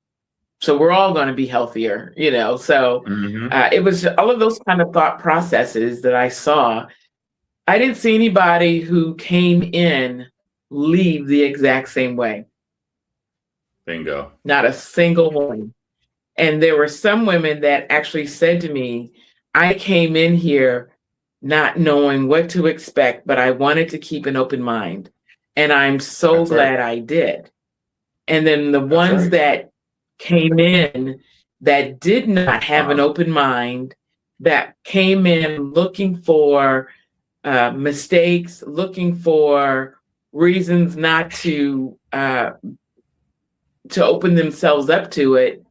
so we're all going to be healthier. So Mm-hmm. it was all of those kind of thought processes that I saw. I didn't see anybody who came in leave the exact same way. Bingo. Not a single one. And there were some women that actually said to me, I came in here not knowing what to expect, but I wanted to keep an open mind. And I'm so That's right. glad I did. And then the That's ones right. that came in that did not have an Uh-huh. open mind, that came in looking for mistakes, looking for reasons not to open themselves up to it,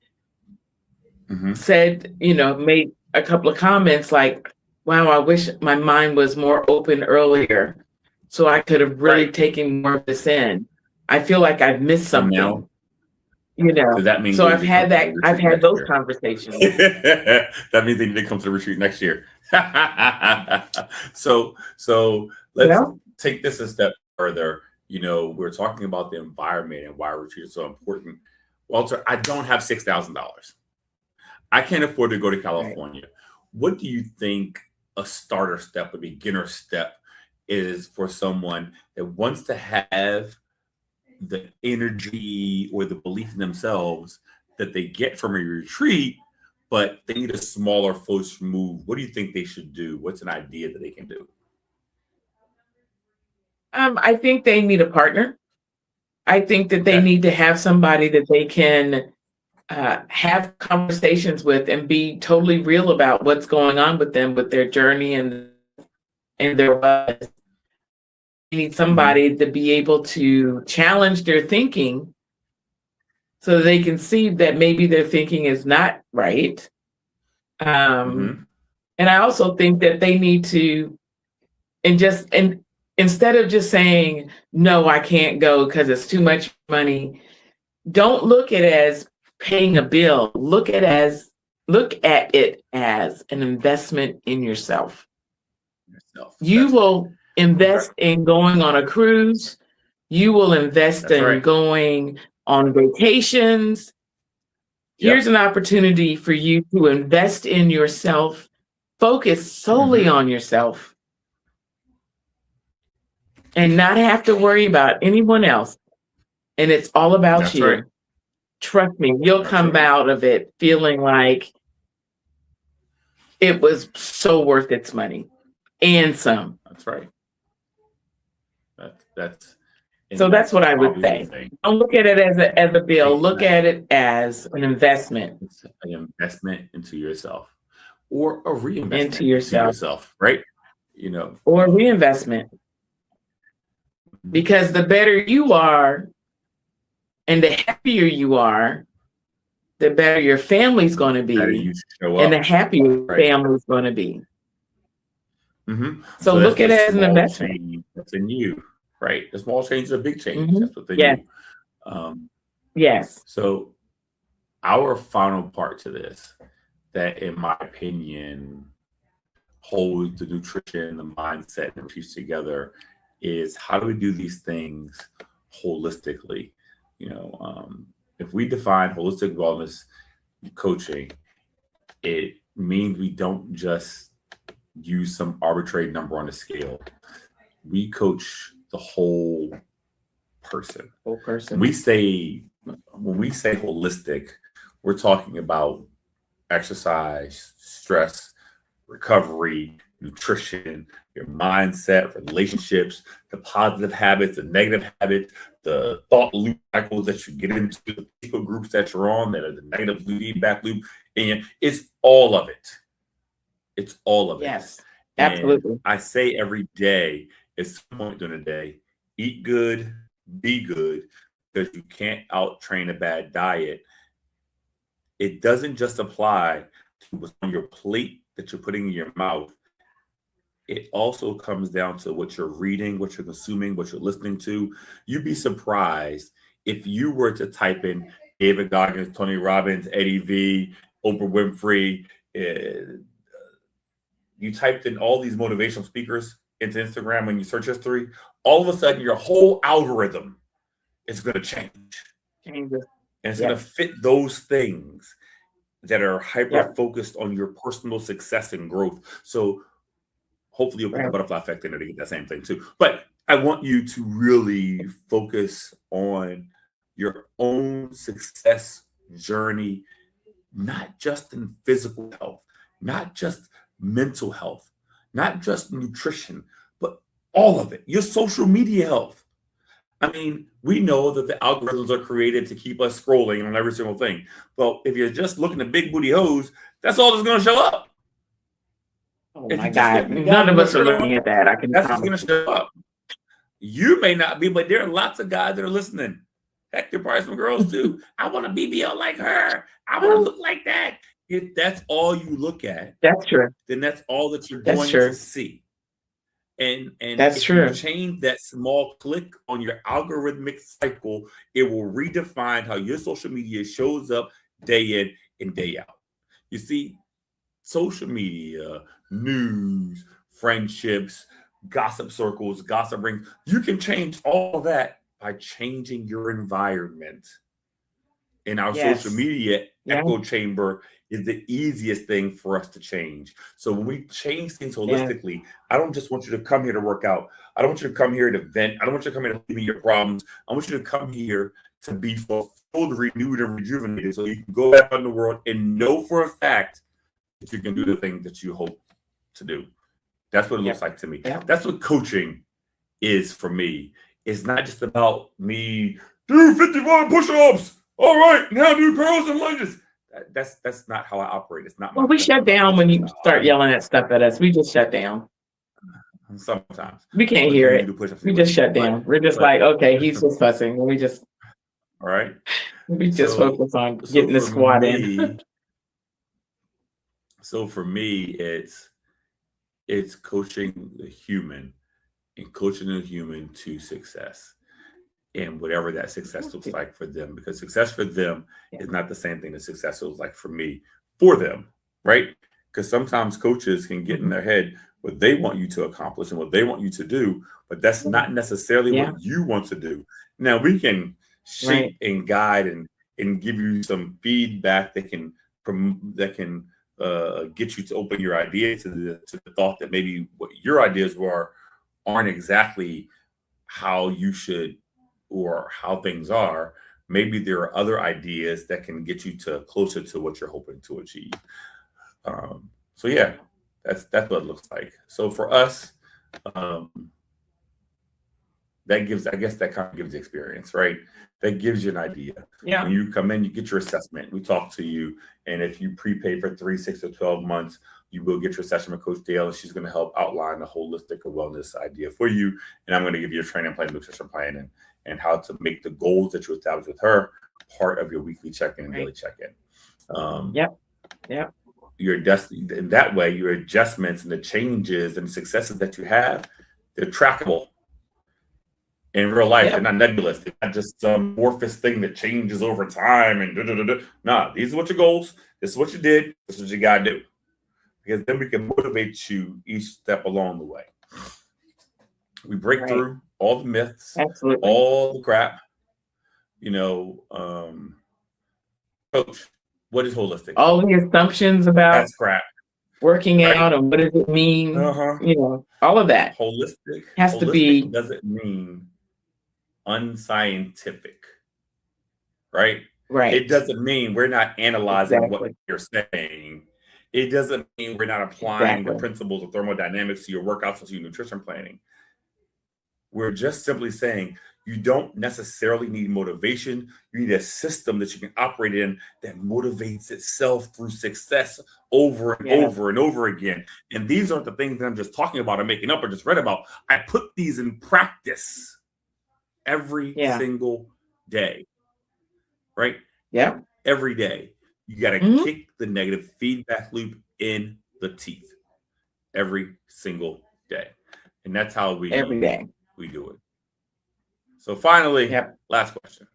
Mm-hmm. said, made a couple of comments like, wow, I wish my mind was more open earlier so I could have really Right. taken more of this in. I feel like I've missed And now, something. So that means So they need to come to the I've retreat had next those year. conversations. That means they need to come to the retreat next year. So let's Well, take this a step further. We're talking about the environment and why retreat is so important. Walter, I don't have $6,000. I can't afford to go to right. California. What do you think a starter step, a beginner step is for someone that wants to have the energy or the belief in themselves that they get from a retreat, but they need a smaller first move? What do you think they should do? What's an idea that they can do? I think they need a partner. I think that they Okay. need to have somebody that they can have conversations with and be totally real about what's going on with them, with their journey and their lives. They need Mm-hmm. somebody to be able to challenge their thinking so that they can see that maybe their thinking is not right. Um, Mm-hmm. and I also think that they need to, and instead of just saying, no, I can't go because it's too much money, don't look at it as paying a bill. Look at it as an investment in yourself. Yourself. You That's right. will Okay. invest in going on a cruise. You will invest That's in right. going on vacations. Here's Yep. an opportunity for you to invest in yourself, focus solely Mm-hmm. on yourself, and not have to worry about anyone else. And it's all about That's right. you. Trust me, you'll That's come right. out of it feeling like it was so worth its money and some. That's right. That's So and that's that's what I would probably the say. thing. Don't look at it as a bill. Right. Look at it as an investment It's an investment into yourself or a into reinvestment into yourself yourself, right? You know, or reinvestment. mhm, Because the better you are and the happier you are, the better your family's going to how do be you show and up? the happier Right. family's going to be. So So that's look at the it as an small investment. change that's in you, right? The small change is a big change. Hmm. That's within Yes, you. Um, yes. so our final part to this, that in my opinion holds the nutrition, the mindset, and the piece together, is how do we do these things holistically? You know, if we define holistic wellness coaching, it means we don't just use some arbitrary number on the scale. We coach the whole person. Whole When person. we say when we say holistic, we're talking about exercise, stress, recovery, nutrition, your mindset, relationships, the positive habits, the negative habits, the thought loop cycles that you get into, the people groups that you're on that are the negative feedback loop. And it's all of it. It's all of it. Yes, And absolutely. I say every day, at some point during the day, eat good, be good, because you can't out train a bad diet. It doesn't just apply to what's on your plate that you're putting in your mouth. It also comes down to what you're reading, what you're consuming, what you're listening to. You'd be surprised if you were to type in David Goggins, Tony Robbins, Eddie V, Oprah Winfrey. Uh, you typed in all these motivational speakers into Instagram when you search history. All of a sudden, your whole algorithm is going to change, Changes. and it's going to Yes. fit those things that are hyper Yep. focused on your personal success and growth. So hopefully you'll put the Right. butterfly effect in there to get that same thing too. But I want you to really focus on your own success journey, not just in physical health, not just mental health, not just nutrition, but all of it. Your social media health. I mean, we know that the algorithms are created to keep us scrolling on every single thing. Well, if you're just looking at big booty hoes, that's all that's going to show up. Oh If my you're just God. looking at guys None with of no us are shirt on, looking at that. I can that's what's promise going to you. show up. You may not be, but there are lots of guys that are listening. Heck, there are probably some girls too. I want to BBL like her. I want to look like that. If that's all you look at, That's true. then that's all that you're That's going to true. see. And That's if you true. change that small click on your algorithmic cycle, it will redefine how your social media shows up day in and day out. You see, social media, news, friendships, gossip circles, gossip rings, you can change all that by changing your environment. In our social Yes. media Yeah. echo chamber is the easiest thing for us to change. So when we change things Yeah. holistically, I don't just want you to come here to work out. I don't want you to come here to vent. I don't want you to come here to leave me your problems. I want you to come here to be fulfilled, renewed, and rejuvenated so you can go back out in the world and know for a fact that you can do the things that you hope to do. That's what it looks Yep. like to me. Yep. That's what coaching is for me. It's not just about me do 55 push-ups. All right, now do curls and lunges. That's not how I operate. It's not Well, my we that's shut not my down coaching when you style. start yelling that stuff at us. We just shut down. Sometimes We can't when hear you it. do push-ups, We just shut but down. We're just but like, okay, he's just fussing. all right. We just So focus on so getting the for squat in. me, so for me, it's coaching the human and coaching the human to success. And whatever that success looks like for them, because success for them Yeah. is not the same thing that success looks like for me for them, right? Because sometimes coaches can get in Mhm. their head what they want you to accomplish and what they want you to do, but that's not necessarily Yeah. what you want to do. Now we can Right. shape and guide and give you some feedback that can get you to open your idea to the thought that maybe what your ideas were aren't exactly how you should or how things are. Maybe there are other ideas that can get you to closer to what you're hoping to achieve. So yeah, that's what it looks like. So for us, um, that gives, I guess that kind of gives experience, right? That gives you an idea. Yeah. When you come in, you get your assessment. We talk to you, and if you prepay for 3, 6, or 12 months, you will get your session with Coach Dale, and she's going to help outline the holistic wellness idea for you. And I'm going to give you a training plan, nutrition plan, and how to make the goals that you establish with her part of your weekly check-in and Right. daily check-in. Yep. Yep. Your in that way, your adjustments and the changes and successes that you have, they're trackable in real life. They're Yep. not nebulous. They're not just some amorphous thing that changes over time and da, da, da, da. Nah, these are what your goals. This is what you did. This is what you got to do. Because then we can motivate you each step along the way. We break Right. through all the myths, Absolutely. all the crap. Coach, what is holistic? All the assumptions about That's crap. working Right? out and what does it mean? All of that has to Holistic be doesn't mean unscientific, right? right. It doesn't mean we're not analyzing what Exactly. you're saying. It doesn't mean we're not applying the Exactly. principles of thermodynamics to your workouts and to your nutrition planning. We're just simply saying you don't necessarily need motivation. You need a system that you can operate in that motivates itself through success over and Yeah. over and over again. And these aren't the things that I'm just talking about or making up or just read about. I put these in practice every Yeah. single day, right? Yeah. Every day. You got to Mhm. kick the negative feedback loop in the teeth every single day. And that's how Every day. we do it. So finally, Yep. last question.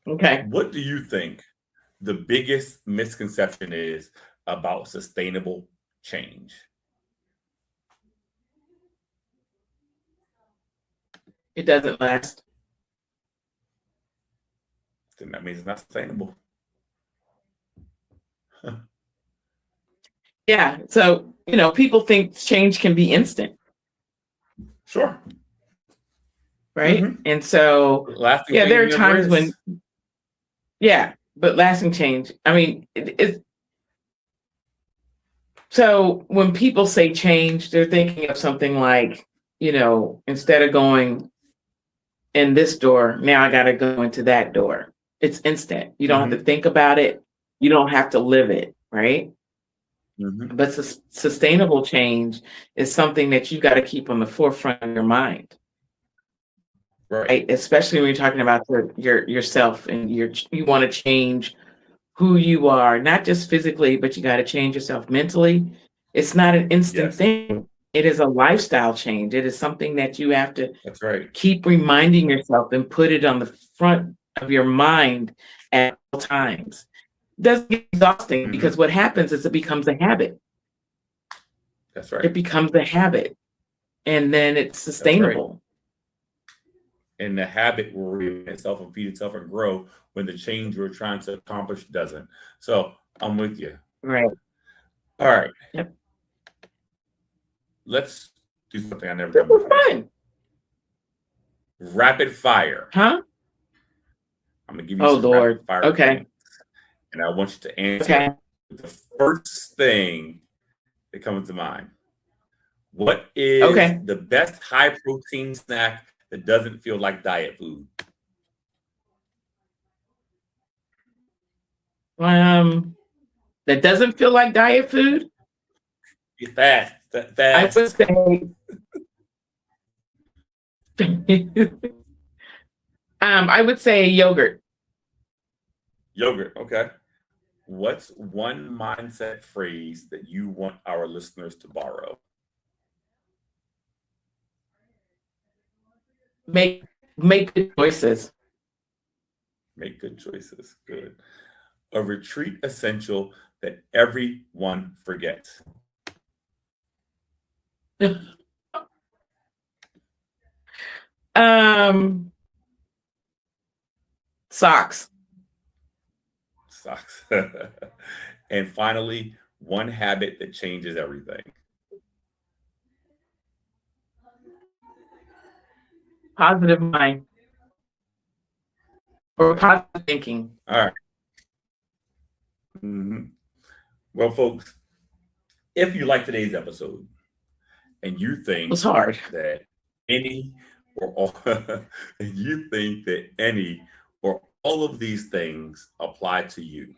Okay. What do you think the biggest misconception is about sustainable change? It doesn't last. Then that means it's not sustainable. Yeah. So, people think change can be instant, Sure. right? Mhm. And so, Lasting yeah, there are change times never is. but lasting change. I mean, so when people say change, they're thinking of something like, instead of going in this door, now I got to go into that door. It's instant. You don't have to think about it. You don't have to live it, right? Mhm. But sustainable change is something that you got to keep on the forefront of your mind, right? Especially when you're talking about yourself and you want to change who you are, not just physically, but you got to change yourself mentally. It's not an instant Yes. thing. It is a lifestyle change. It is something that you have to That's right. keep reminding yourself and put it on the front of your mind at all times. It doesn't get exhausting because what happens is it becomes a habit. That's right. It becomes a habit, and then it's sustainable. And the habit will reinvent itself and feed itself and grow when the change we're trying to accomplish doesn't. So I'm with you. Right. All right. Yep. Let's do something I never This done was before. fun. Rapid fire. Huh? I'm gonna give you Oh, some Lord. rapid fire Okay. things, and I want you to answer Okay. the first thing that comes to mind. What is Okay. the best high protein snack that doesn't feel like diet food? That doesn't feel like diet food. Be fast, I would fast. say I would say yogurt. Yogurt. Okay. What's one mindset phrase that you want our listeners to borrow? Make good choices. Make good choices. Good. A retreat essential that everyone forgets. Socks. Sucks. And finally, one habit that changes everything. Positive mind or positive thinking. All right. Mhm. Well, folks, if you like today's episode and you It think was hard. that any or all, and you think that any or all of these things apply to you,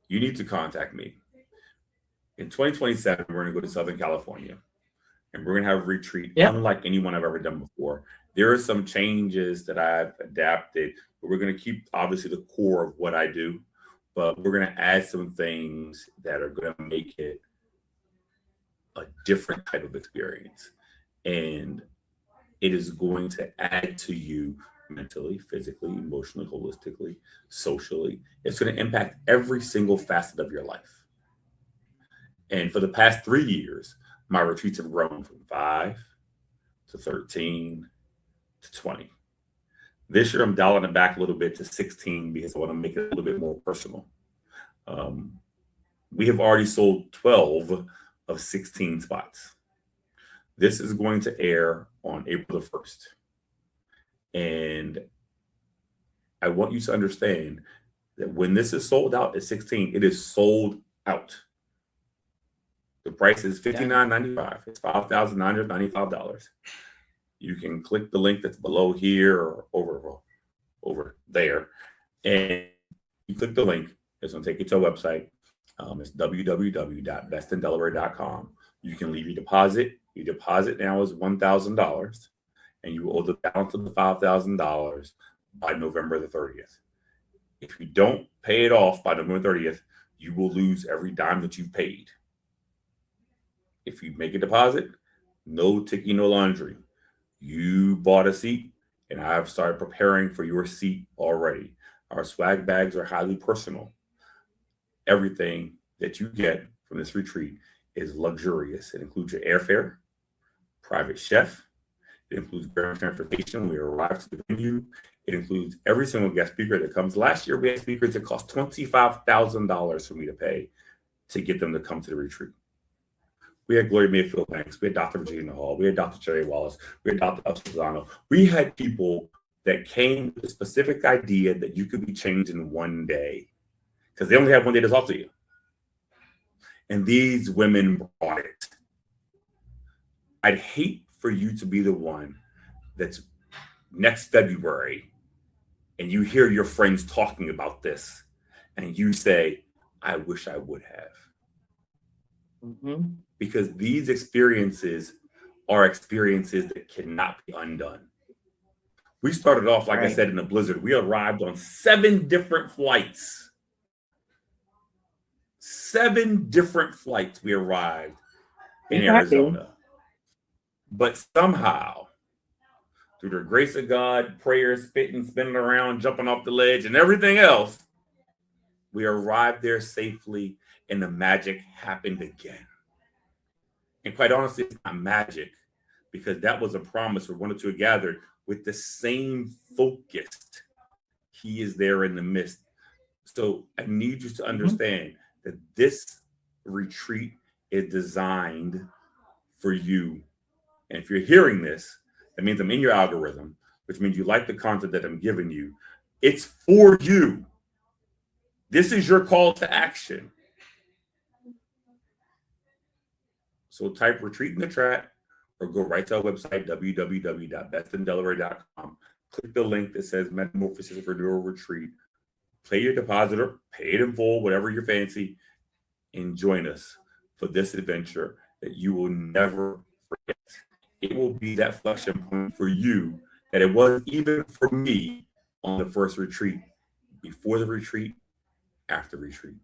you need to contact me. In 2027, we're going to go to Southern California and we're going to have a retreat Yep. unlike anyone I've ever done before. There are some changes that I've adapted, but we're going to keep obviously the core of what I do, but we're going to add some things that are going to make it a different type of experience. And it is going to add to you mentally, physically, emotionally, holistically, socially. It's going to impact every single facet of your life. And for the past 3 years, my retreats have grown from 5 to 13 to 20. This year, I'm dialing it back a little bit to 16 because I want to make it a little bit more personal. Um, we have already sold 12 of 16 spots. This is going to air on April the 1st. And I want you to understand that when this is sold out at 16, it is sold out. The price is $59.95. It's $5,995. You can click the link that's below here or over there, and you click the link. It's going to take you to a website. It's www.bestindelaware.com. You can leave your deposit. Your deposit now is $1,000, and you owe the balance of the $5,000 by November the 30th. If you don't pay it off by November 30th, you will lose every dime that you've paid. If you make a deposit, no ticky, no laundry. You bought a seat, and I've started preparing for your seat already. Our swag bags are highly personal. Everything that you get from this retreat is luxurious. It includes your airfare, private chef. It includes ground transportation when we arrive to the venue. It includes every single guest speaker that comes. Last year, we had speakers that cost $25,000 for me to pay to get them to come to the retreat. We had Gloria Mayfield Banks. We had Dr. Virginia Hall. We had Dr. Cherry Wallace. We had Dr. Upsazano. We had people that came with a specific idea that you could be changed in one day because they only have one day to talk to you. And these women brought it. I'd hate for you to be the one that's next February and you hear your friends talking about this and you say, I wish I would have. Mm-hmm. Because these experiences are experiences that cannot be undone. We started off, like I said, in a blizzard. We arrived on 7 different flights. 7 different flights we arrived in Be happy. Arizona. But somehow, through the grace of God, prayers, spitting, spinning around, jumping off the ledge, and everything else, we arrived there safely, and the magic happened again. And quite honestly, it's not magic, because that was a promise where one or two are gathered with the same focus. He is there in the midst. So I need you to understand that this retreat is designed for you. And if you're hearing this, that means I'm in your algorithm, which means you like the content that I'm giving you. It's for you. This is your call to action. So type retreat in the chat or go right to our website, www.bestindelaware.com. Click the link that says Metamorphosis for Your Retreat. Pay your deposit or pay it in full, whatever your fancy, and join us for this adventure that you will never forget. It will be that flexion point for you that it was even for me on the first retreat, before the retreat, after retreat.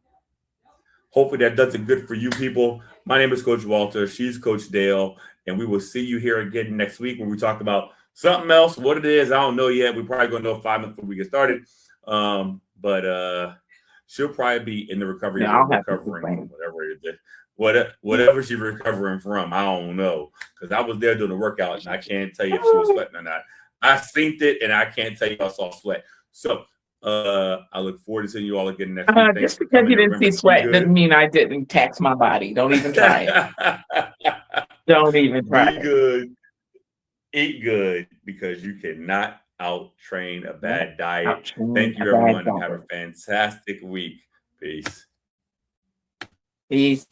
Hopefully that does it good for you people. My name is Coach Walter. She's Coach Dale. And we will see you here again next week when we talk about something else. What it is, I don't know yet. We're probably going to know 5 minutes before we get started. But she'll probably be in the recovery room recovering from whatever it is. Whatever she's recovering from, I don't know. Because I was there doing the workout, and I can't tell you if she was sweating or not. I synced it, and I can't tell you if I saw sweat. So I look forward to seeing you all again next week. Just because you didn't see sweat doesn't mean I didn't tax my body. Don't even try it. Don't even try it. Be good. Eat good, because you cannot out-train a bad diet. Thank you, everyone. Have a fantastic week. Peace. Peace.